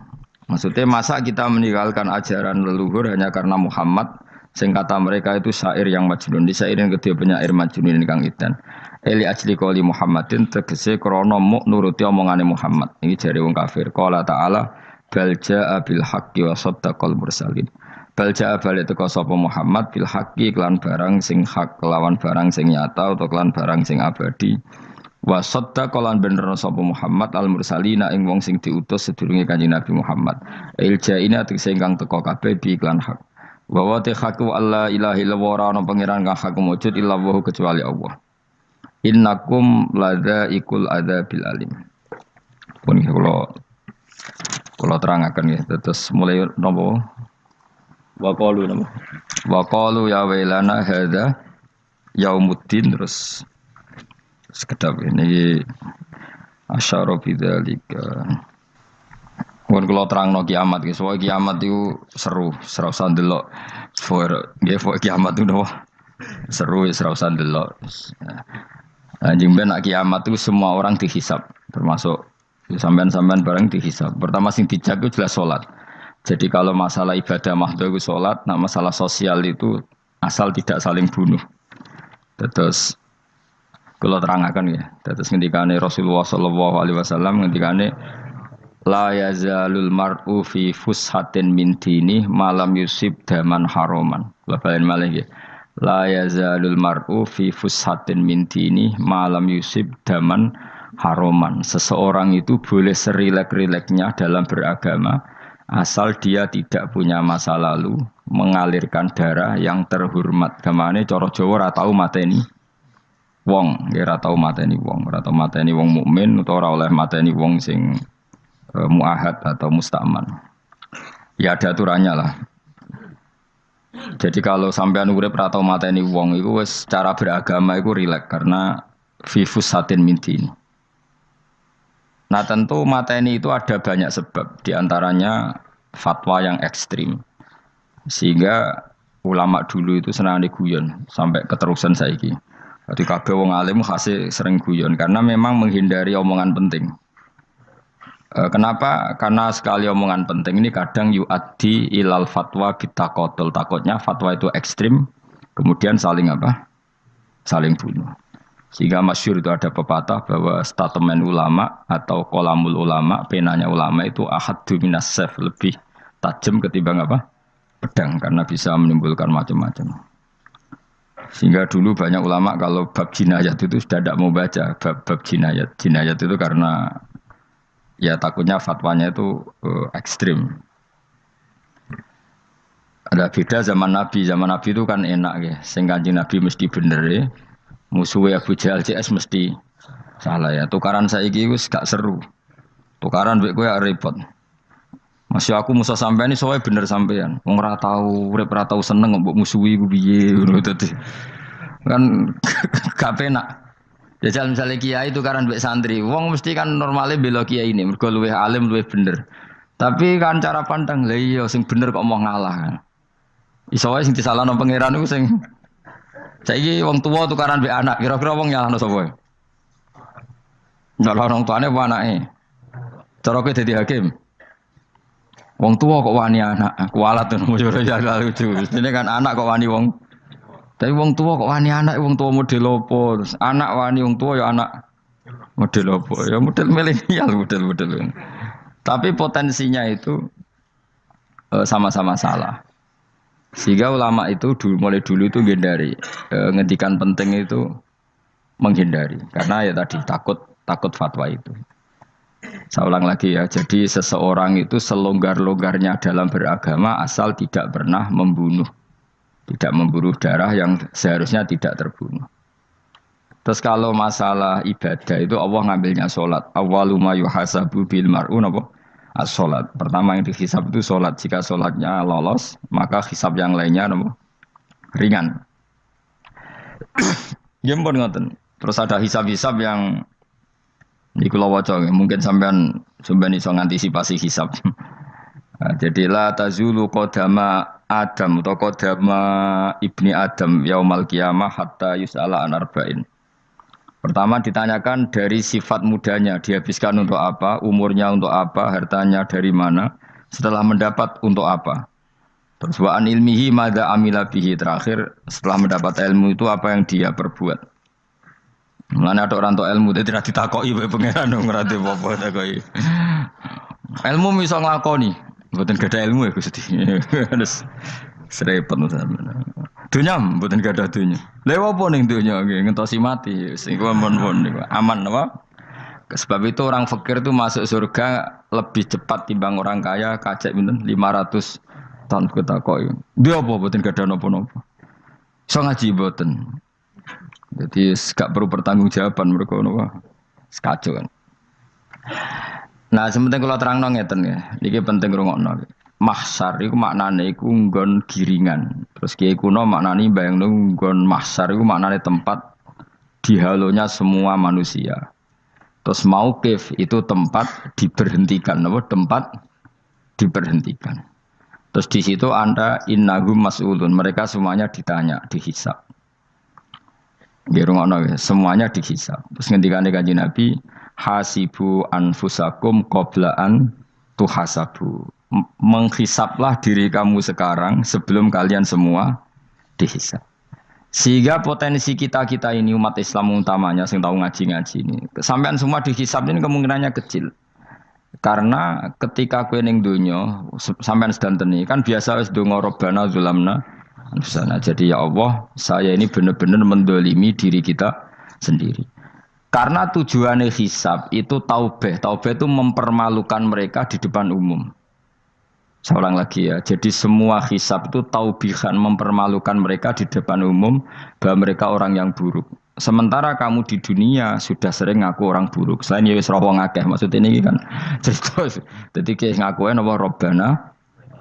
Maksudnya masa kita meninggalkan ajaran leluhur hanya karena Muhammad, sing kata mereka itu syair yang majnun. Lisa iren kedua penyair majnun kang edan. Eli ajli qoli Muhammadin tegese krono muk nuruti omongane Muhammad. Ini jare wong kafir. Qala ta'ala bal jaa bil haqqi wa saddaqal mursalin. Bal jaa balik teko sapa Muhammad bil haqqi kelan barang sing hak kelawan barang sing nyata utawa kelan barang sing abadi. Wa saddaqa lan bener sapa Muhammad al mursalina ing wong sing diutus sedurunge Kanjeng Nabi Muhammad. Iljaina tegese ingkang teka kabeh bi iklan hak. Wa wa haqqu alla ilaha illallah ana pangeran kang hak wujud illallah kecuali Allah. Innakum ladzaiqul adzabil alim. Pun kula terangaken nggih terus mulai napa wa qalu ya wailana hadza yaumuddin terus sekedap ini asyara bidzalika. Mun kula terangno kiamat iki, soal kiamat itu seru, serasa ndelok. Kiamat itu seru, serasa ndelok. Anjing ben kiamat itu semua orang dihisab, termasuk sampean-sampean bareng dihisab. Pertama sing dijak itu jelas salat. Jadi kalau masalah ibadah mahdhu itu salat, nah masalah sosial itu asal tidak saling bunuh. Terus kalau terangaken ya, terus ngendikane Rasulullah sallallahu alaihi wasallam ngendikane la yazalul mar'u fi fushatin min dini malam yusib daman haroman. Kula balen malih nggih. La yazalul mar'u fi fushatin min dini malam yusib daman haroman. Seseorang itu boleh serilek-rileknya dalam beragama asal dia tidak punya masa lalu mengalirkan darah yang terhormat. Kemane cara Jawa ora tau mateni wong, ora tau mateni wong, ora tau mateni wong mukmin utawa ora oleh mateni wong sing muahad atau mustaman. Ya ada aturannya lah. Jadi kalau sampean urip ora tau mateni wong iku wis cara beragama iku rileks karena fifus satin mintin. Nah tentu mateni itu ada banyak sebab, diantaranya fatwa yang ekstrim. Sehingga ulama dulu itu senang diguyon sampai keterusan saiki. Jadi kabeh wong alim khase sering guyon karena memang menghindari omongan penting. Kenapa? Karena sekali omongan penting ini kadang yu'addi ilal fatwa bitaqatul. Takutnya fatwa itu ekstrim, kemudian saling apa? Saling bunuh. Sehingga masyhur itu ada pepatah bahwa statement ulama atau qalamul ulama, penanya ulama itu ahaddu minas sayf, lebih tajam ketimbang apa? Pedang, karena bisa menimbulkan macam-macam. Sehingga dulu banyak ulama kalau bab jinayat itu sudah tidak mau baca bab jinayat. Jinayat itu karena ya takutnya fatwanya itu ekstrim. Ada beda zaman Nabi. Zaman Nabi itu kan enak ya. Sing Kanjeng Nabi mesti bener ya. Musuhnya Abu Jahal CS mesti salah ya. Tukaran saiki wis gak seru. Tukaran mbek kowe repot. Masih aku musuh sampean ini soalnya bener sampean. Wong ora tau urip ora tau seneng mbok musuhi ku piye ngono dadi. Kan gak penak. Jajal misalnya kiai itu kan mbek santri, wong mesti kan normalnya bela kiai ini, mergo luwih alim luwih bener. Tapi kan cara pandang lha iya sing bener kok mau ngalah kan. Iso wae sing disalahno pangeran iku sing saiki wong tuwa tukaran mbek anak, kira-kira wong nyalahno sapa? Nyalahno wong tuane apa anake? Cara kowe dadi hakim. Wong tua kok wani anak, kualat tuh mujur ya lucu. Ini kan anak kok wani wong. Tapi wong tua kok wani anak, wong tua model opo. Terus anak wani wong tua ya anak model opo. Ya model milenial model. Tapi potensinya itu sama-sama salah. Sehingga ulama itu mulai dulu itu menghindari ngendikan penting itu menghindari. Karena ya tadi takut fatwa itu. Saya ulang lagi ya, jadi seseorang itu selonggar-longgarnya dalam beragama asal tidak pernah membunuh. Tidak membunuh darah yang seharusnya tidak terbunuh. Terus kalau masalah ibadah itu Allah ngambilnya sholat. Awwalu ma yuhasabu bil mar'u napa? As-sholat. Pertama yang dihisab itu sholat. Jika sholatnya lolos, maka hisab yang lainnya napa? Ringan. Ya pun ngoten. Terus ada hisab-hisab yang di kula waca mungkin sampean iso ngantisipasi hisab. Nah, jadi la tazulu qadama Adam atau qadama ibni Adam yaumal qiyamah hatta yus'ala an arba'in. Pertama ditanyakan dari sifat mudanya, dihabiskan untuk apa, umurnya untuk apa, hartanya dari mana, setelah mendapat untuk apa. Terus wa an ilmihi madza amila bihi, terakhir setelah mendapat ilmu itu apa yang dia perbuat. Mulane ada orang tua ilmu dia tidak ditakoki wae pangeran ora ate apa takoki. Ilmu iso nglakoni, mboten gadah ilmu ya Gusti. Terus serepet sampeyan. Dunya mboten gadah dunya. Lha apa ning dunya nggih ngentosi mati sing aman niku. Aman apa? Sebab itu orang fakir itu masuk surga lebih cepat timbang orang kaya kacek pinten 500 tahun ketakoki. Dia apa mboten gadah napa-napa. Iso ngaji mboten. Jadi gak perlu pertanggungjawaban mereka napa sekacau kan. Nah, sementing kalau terangno ngeten ya. Iki penting rungokno. Mahsyar iku maknane iku nggon giringan. Terus kiai kuno maknane bayangno nggon mahsyar iku maknane tempat dihalonya semua manusia. Terus mauqif itu tempat diberhentikan, napa? Tempat diberhentikan. Terus di situ Anda innahum mas'ulun, mereka semuanya ditanya, dihisab. Semuanya dihisab. Terus ngendikane Kanjeng Nabi, hasibu anfusakum qabla an tuhasabu. Menghisablah diri kamu sekarang sebelum kalian semua dihisab. Sehingga potensi kita ini umat Islam utamanya sing tahu ngaji-ngaji ini, sampean semua dihisab ini kemungkinannya kecil. Karena ketika kowe ning donya sampean sedanteni kan biasa wis donga Rabbana zulamna sana. Jadi ya Allah, saya ini benar-benar mendolimi diri kita sendiri. Karena tujuannya hisab itu taubah. Taubah itu mempermalukan mereka di depan umum. Saya ulang lagi ya. Jadi semua hisab itu taubihan, mempermalukan mereka di depan umum bahwa mereka orang yang buruk. Sementara kamu di dunia sudah sering ngaku orang buruk. Selain ya wis rawang akeh. Maksud ini kan cerita. Jadi kayak ngakuin apa Rabbana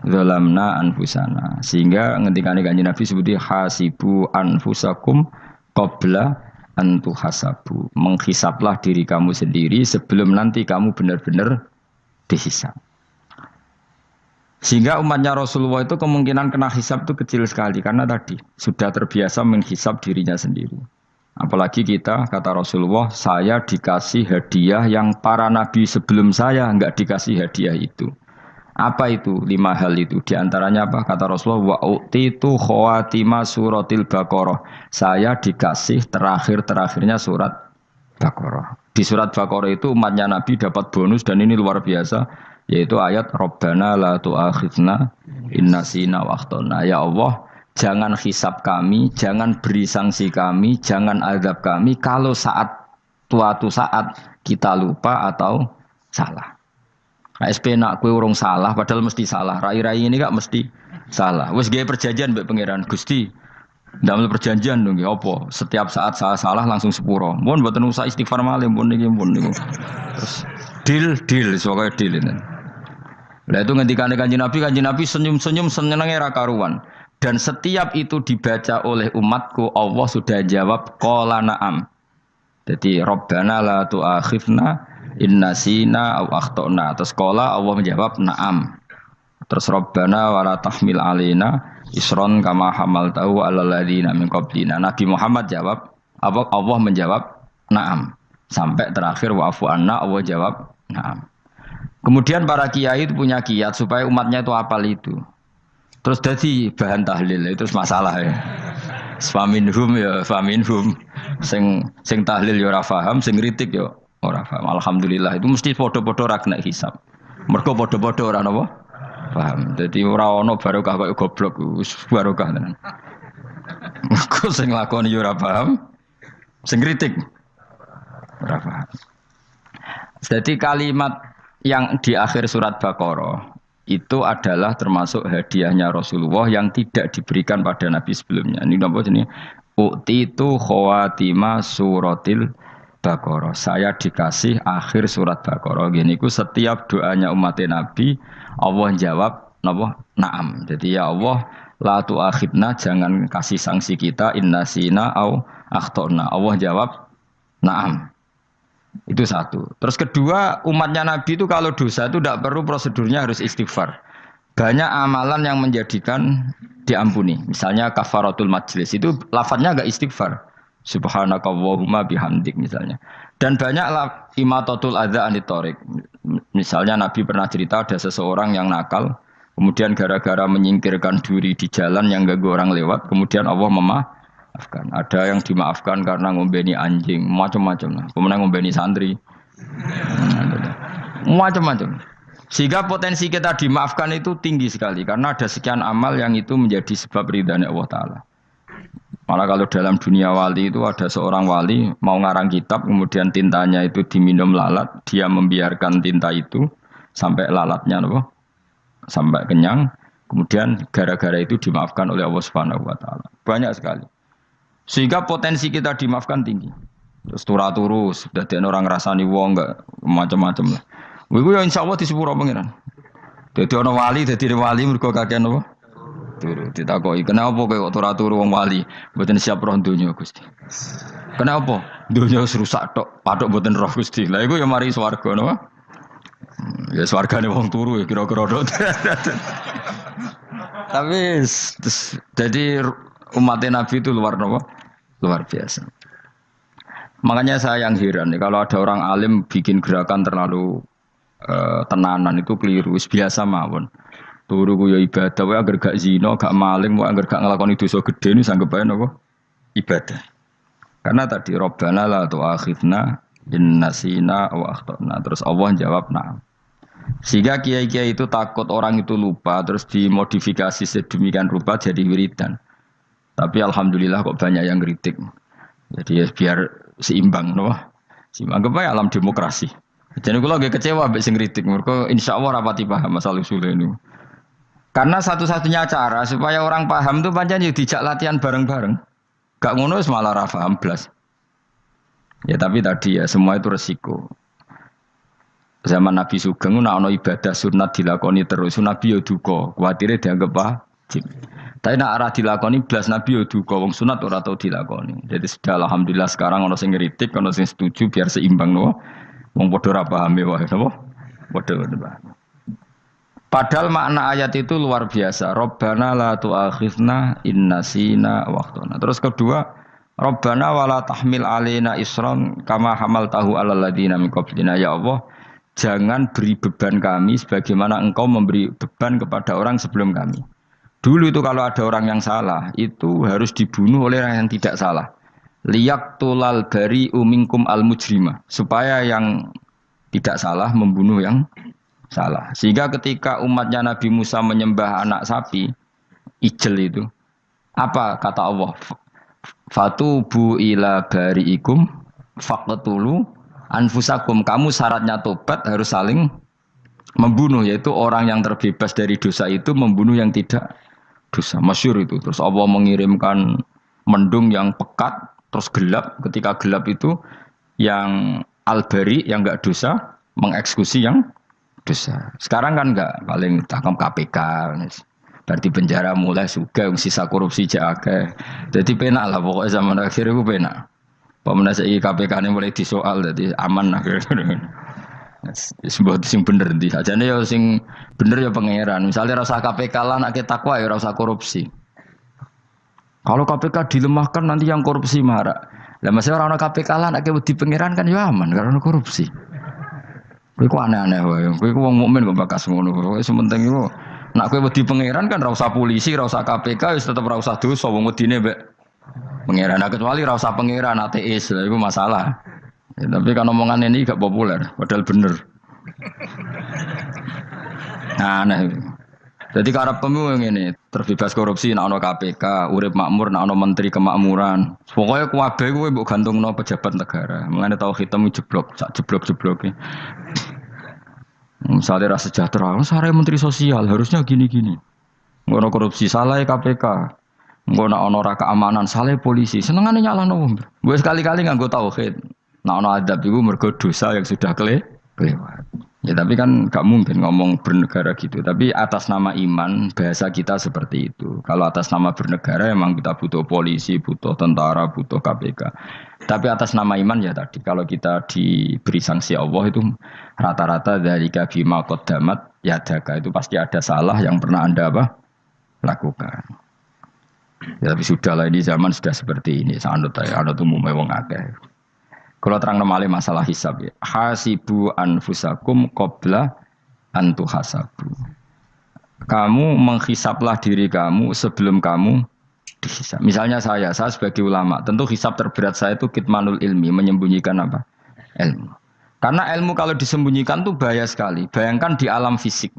zalamna anfusana, sehingga ngendikane Kanjeng Nabi sebuti hasibu anfusakum qabla an tuhasabu. Menghisablah diri kamu sendiri sebelum nanti kamu benar-benar dihisab. Sehingga umatnya Rasulullah itu kemungkinan kena hisab itu kecil sekali karena tadi sudah terbiasa menghisab dirinya sendiri. Apalagi kita, kata Rasulullah, saya dikasih hadiah yang para nabi sebelum saya enggak dikasih hadiah itu. Apa itu? 5 hal itu. Di antaranya apa? Kata Rasulullah, wa utitu khawatima suratil Baqarah. Saya dikasih terakhir-terakhirnya surat Baqarah. Di surat Baqarah itu umatnya Nabi dapat bonus dan ini luar biasa, yaitu ayat Rabbana la tu'akhidna in nasina wa akhtana. Ya Allah, jangan hisab kami, jangan beri sanksi kami, jangan azab kami kalau suatu saat kita lupa atau salah. SP nak kue urung salah, padahal mesti salah. Rai-rai ini gak mesti salah. Wes gaya perjanjian mbek pangeran Gusti. Dalam perjanjian dong, apa? Setiap saat saya salah langsung sepuro. Mohon buatan usah istighfar malih, mohon niku. Terus deal, soalnya deal ini. Lah itu ngendikan Kanjeng Nabi senyum-senyum senengnya ra karuan. Dan setiap itu dibaca oleh umatku, Allah sudah jawab qala na'am. Jadi Rabbana la tu'akhifna in nasina aw akhtana. Terus qala Allah menjawab na'am. Terus Rabbana wa la tahmil alaina isron kama hamaltahu 'alal ladzina min qablina. Nabi Muhammad jawab, Allah menjawab na'am. Sampai terakhir wa'fu anna, Allah jawab na'am. Kemudian para kiai itu punya kiat supaya umatnya itu hafal itu. Terus jadi bahan tahlil itu masalah ya. Faminhum ya faminhum. Sing tahlil ya ora paham, sing kritik ya ora paham. Alhamdulillah itu mesti padha-padha ra kena hisab. Mergo padha-padha ora napa? Paham. Jadi ora ono barokah kaya goblok wis barokah tenan. Mergo sing lakoni ya ora paham, sing kritik ora paham. Jadi kalimat yang di akhir surat Baqarah itu adalah termasuk hadiahnya Rasulullah yang tidak diberikan pada Nabi sebelumnya. Ini apa jenis? U'titu khawatima suratil Baqarah. Saya dikasih akhir surat Baqarah. Gini ku setiap doanya umat Nabi Allah jawab napa? Na'am. Jadi ya Allah la tu'akhidna, jangan kasih sanksi kita innasina au akhtona. Allah jawab na'am. Itu satu. Terus kedua, umatnya Nabi itu kalau dosa itu tidak perlu prosedurnya harus istighfar. Banyak amalan yang menjadikan diampuni. Misalnya kafaratul majlis itu lafadznya agak istighfar. Subhanakallahumma bihamdik misalnya. Dan banyak imatatul adza anit thoriq. Misalnya Nabi pernah cerita ada seseorang yang nakal, kemudian gara-gara menyingkirkan duri di jalan yang ganggu orang lewat, kemudian Allah memaafkan. Ada yang dimaafkan karena ngombeni anjing, macam-macam. Kemudian ngombeni santri, macam-macam. Sehingga potensi kita dimaafkan itu tinggi sekali karena ada sekian amal yang itu menjadi sebab ridhanya Allah Taala. Malah kalau dalam dunia wali itu ada seorang wali mau ngarang kitab, kemudian tintanya itu diminum lalat, dia membiarkan tinta itu sampai lalatnya sampai kenyang, kemudian gara-gara itu dimaafkan oleh Allah Subhanahu Wa Taala. Banyak sekali. Sehingga potensi kita dimaafkan tinggi. Terus turus, dadi orang rasani wong enggak macam-macam lah. Iku ya insyaallah di sepuro pangeran. Dadi ana wali, dadi wali mergo kakean apa? Turu. Ditakoki, "Kenapa kowe kok turu wong wali? Mboten siap roh donya, Gusti." "Kenapa? Donya wis rusak tok, patok mboten roh Gusti." Lah iku ya mari swarga napa? Ya swargane wong turu ya kira-kira tok. Tapi jadi umat Nabi itu luar biasa. Makanya saya yang heran nih, kalau ada orang alim bikin gerakan terlalu tenanan itu keliru. Biasa mawon. Turu ku ya ibadah, wae agar gak zina, gak maling, wae agar gak nglakoni dosa gede ini sanggep ae napa? Ibadah. Karena tadi Rabbana la tu'akhidna in nasina wa akhtana. Terus Allah jawab na'am. Sehingga kiai-kiai itu takut orang itu lupa, terus dimodifikasi sedemikian rupa jadi wiridan. Tapi alhamdulillah kok banyak yang kritik. Jadi ya biar seimbang, no? Seimbang kepada alam demokrasi. Jadi kalau agak kecewa ambek sing kritik, mereka insyaallah rapati paham masalah usul ini. Karena satu-satunya cara supaya orang paham itu pancen yo dijak latihan bareng-bareng. Gak ngono malah ra paham blas. Ya tapi tadi ya semua itu resiko. Zaman Nabi Sugeng ana ibadah sunat dilakoni terus, Nabi yo duka, kuwatire dianggap wajib. Tapi nak arah dilakoni blas Nabi yo duka, wong sunat ora tau dilakoni. Jadi sudah alhamdulillah sekarang ana sing ngritik, ana sing setuju biar seimbang no. Wong padha ra pahame wae napa? Padha paham. Padahal makna ayat itu luar biasa. Rabbana la tu'akhidna in nasina wa akhtana. Terus kedua, Rabbana wala tahmil alaina isran kama hamaltahu 'alal ladzina min qablina. Ya Allah, jangan beri beban kami sebagaimana Engkau memberi beban kepada orang sebelum kami. Dulu itu kalau ada orang yang salah, itu harus dibunuh oleh orang yang tidak salah. Liyaqtulal bari'u minkum al-mujrima. Supaya yang tidak salah membunuh yang salah. Sehingga ketika umatnya Nabi Musa menyembah anak sapi, ijel Apa kata Allah? Fatubu ila bari'ikum faqtulu anfusakum. Kamu syaratnya tobat harus saling membunuh, yaitu orang yang terbebas dari dosa itu membunuh yang tidak dosa. Masyhur itu. Terus Allah mengirimkan mendung yang pekat terus gelap. Ketika gelap itu yang al-bari yang enggak dosa mengeksekusi yang dosa. Sekarang kan enggak, paling tangkap KPK. Berarti penjara mulai juga sisa korupsi jaga. Jadi penak lah pokoknya zaman akhir itu penak. Pemenang saya KPK ini mulai disoal, jadi aman lah. Sebuah sing bener di aja nih ya sing bener ya pangeran. Misalnya rasa KPK lah nak takwa ya rasa korupsi. Kalau KPK dilemahkan nanti yang korupsi marah. Lah masih orang KPK lah nak di pangeran kan ya aman karena korupsi. Kowe aneh-aneh wae. Kowe wong mukmin kok bakas ngono. Kowe sementing iku nak kowe wedi pangeran kan ra usah polisi, ra usah KPK wis tetep ra usah dosa wong wedine mbek pangeran. Nah, kecuali ra usah pangeran ateis, lha iku masalah. Ya, tapi kan omongan ini gak populer, padahal bener. Nah, jadi karepmu ngene, terbebas korupsi nek ana KPK, urip makmur nek ana menteri kemakmuran. Pokoke kabeh kowe mbok gantungno pejabat negara. Mulane tau hitemu jeblok, sak jeblok-jebloke. Misalnya rasa sejahtera, saya menteri sosial harusnya gini-gini. Ngono korupsi salah KPK. Ngono ana keamanan salah polisi. Senengane nyalahno wong. Gue sekali-kali nganggo tauhid. Nah ana adab iku mergo dosa yang sudah kelewat. Ya tapi kan gak mungkin ngomong bernegara gitu. Tapi atas nama iman bahasa kita seperti itu. Kalau atas nama bernegara emang kita butuh polisi, butuh tentara, butuh KPK. Tapi atas nama iman ya tadi kalau kita diberi sanksi Allah itu rata-rata dari bima qaddamat yadaka itu pasti ada salah yang pernah Anda lakukan. Ya tapi sudahlah ini zaman sudah seperti ini. Sanut umumnya wong akeh. Kalau terang nomale masalah hisab ya. Hasibu anfusakum qabla an tuhasabu. Kamu menghisaplah diri kamu sebelum kamu dihisab. Misalnya saya sebagai ulama, tentu hisab terberat saya itu kitmanul ilmi, menyembunyikan apa? Ilmu. Karena ilmu kalau disembunyikan tuh bahaya sekali. Bayangkan di alam fisik.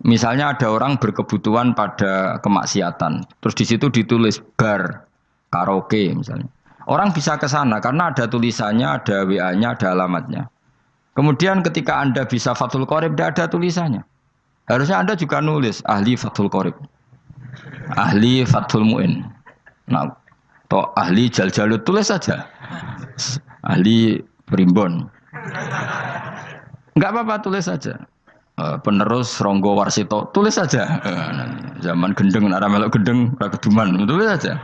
Misalnya ada orang berkebutuhan pada kemaksiatan, terus di situ ditulis bar, karaoke misalnya. Orang bisa ke sana karena ada tulisannya, ada WA-nya, ada alamatnya. Kemudian ketika Anda bisa Fathul Qorib, tidak ada tulisannya. Harusnya Anda juga nulis ahli Fathul Qorib, ahli Fathul Mu'in, nah, atau ahli Jaljalut, tulis saja. Ahli Primbon. Enggak apa-apa, tulis saja. Penerus Ronggo Warsito, tulis saja. Zaman gendeng, nara melok gendeng, rakeduman, tulis saja.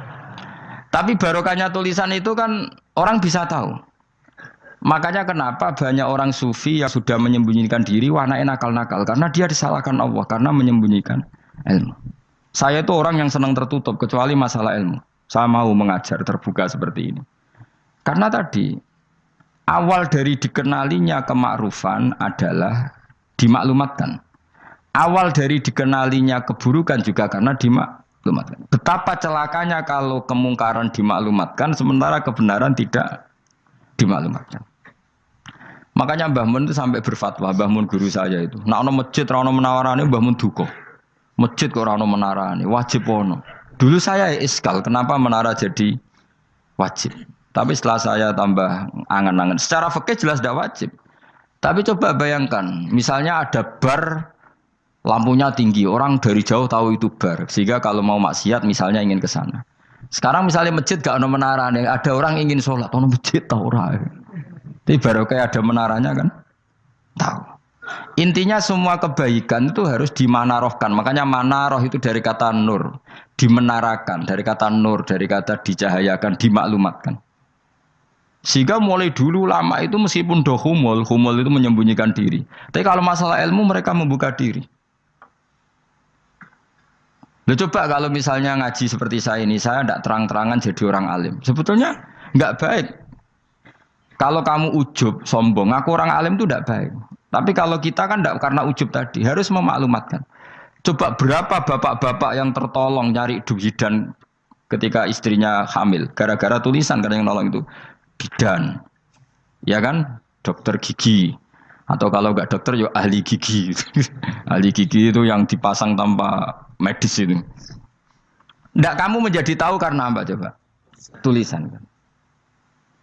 Tapi barokahnya tulisan itu kan orang bisa tahu. Makanya kenapa banyak orang sufi yang sudah menyembunyikan diri warnanya nakal-nakal. Karena dia disalahkan Allah, karena menyembunyikan ilmu. Saya itu orang yang senang tertutup, kecuali masalah ilmu. Saya mau mengajar terbuka seperti ini. Karena tadi, awal dari dikenalinya kemakrufan adalah dimaklumatkan. Awal dari dikenalinya keburukan juga karena dimaklumatkan. Betapa celakanya kalau kemungkaran dimaklumatkan sementara kebenaran tidak dimaklumatkan. Makanya Mbah Mun itu sampai berfatwa, Mbah Mun guru saya itu. Nah ono masjid ora ono menarane Mbah Mun duka. Masjid kok ora ono menarane, wajib ono. Dulu saya iskal kenapa menara jadi wajib. Tapi setelah saya tambah angan-angan, secara fikih jelas tidak wajib. Tapi coba bayangkan, misalnya ada bar lampunya tinggi, orang dari jauh tahu itu bar. Sehingga kalau mau maksiat misalnya ingin ke sana. Sekarang misalnya masjid gak ada menara, ada orang ingin sholat, ada masjid tahu orang. Tapi baru kayak ada menaranya kan? Tahu. Intinya semua kebaikan itu harus dimanarohkan. Makanya manaroh itu dari kata nur. Dimenarakan, dari kata nur, dari kata dicahayakan, dimaklumatkan. Sehingga mulai dulu lama itu meskipun humul itu menyembunyikan diri. Tapi kalau masalah ilmu mereka membuka diri. Loh coba kalau misalnya ngaji seperti saya ini, saya tidak terang-terangan jadi orang alim. Sebetulnya nggak baik. Kalau kamu ujub, sombong, aku orang alim itu tidak baik. Tapi kalau kita kan tidak karena ujub tadi, harus memaklumatkan. Coba berapa bapak-bapak yang tertolong nyari bidan ketika istrinya hamil. Gara-gara tulisan karena yang nolong itu. Bidan. Ya kan? Dokter gigi. Atau kalau nggak dokter, ya ahli gigi. Ahli gigi itu yang dipasang tanpa medis itu. Ndak kamu menjadi tahu karena apa coba? Tulisan kan.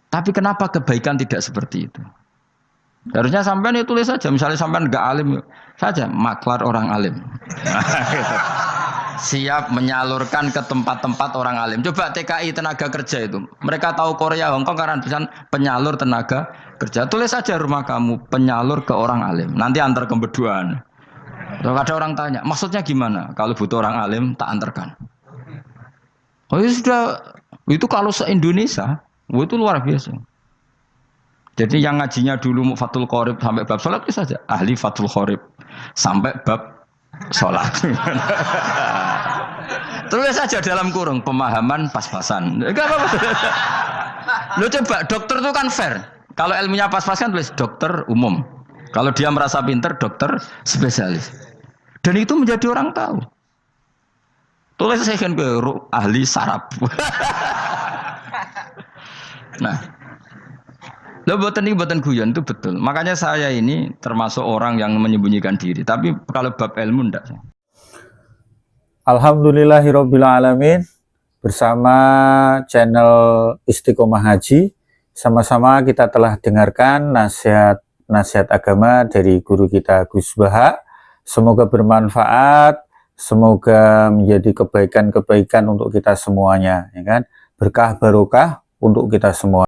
Tapi kenapa kebaikan tidak seperti itu? Harusnya sampean ya tulis saja. Misalnya sampean enggak alim saja, maklar orang alim. Siap menyalurkan ke tempat-tempat orang alim. Coba TKI tenaga kerja itu. Mereka tahu Korea, Hongkong karena tulisan penyalur tenaga kerja. Tulis saja rumah kamu penyalur ke orang alim. Nanti antar kebeduan. Kalau ada orang tanya, maksudnya gimana? Kalau butuh orang alim, tak antarkan. Oh ya sudah, itu kalau se-Indonesia, itu luar biasa. Jadi yang ngajinya dulu Fathul Qorib sampai bab sholat itu saja. Ahli Fathul Qorib sampai bab sholat. Tulis saja dalam kurung pemahaman pas-pasan. Enggak apa-apa. Lo coba dokter itu kan fair. Kalau ilmunya pas-pasan tulis dokter umum. Kalau dia merasa pinter dokter spesialis. Dan itu menjadi orang tahu. Tulis saya kan ke ahli saraf. Nah. Lo buatan ini buatan guyon itu betul. Makanya saya ini termasuk orang yang menyembunyikan diri. Tapi kalau bab ilmu enggak. Alhamdulillahirrabbilalamin. Bersama channel Istiqomah Haji, sama-sama kita telah dengarkan nasihat agama dari guru kita Gus Baha. Semoga bermanfaat, semoga menjadi kebaikan-kebaikan untuk kita semuanya, ya kan? Berkah barokah untuk kita semua.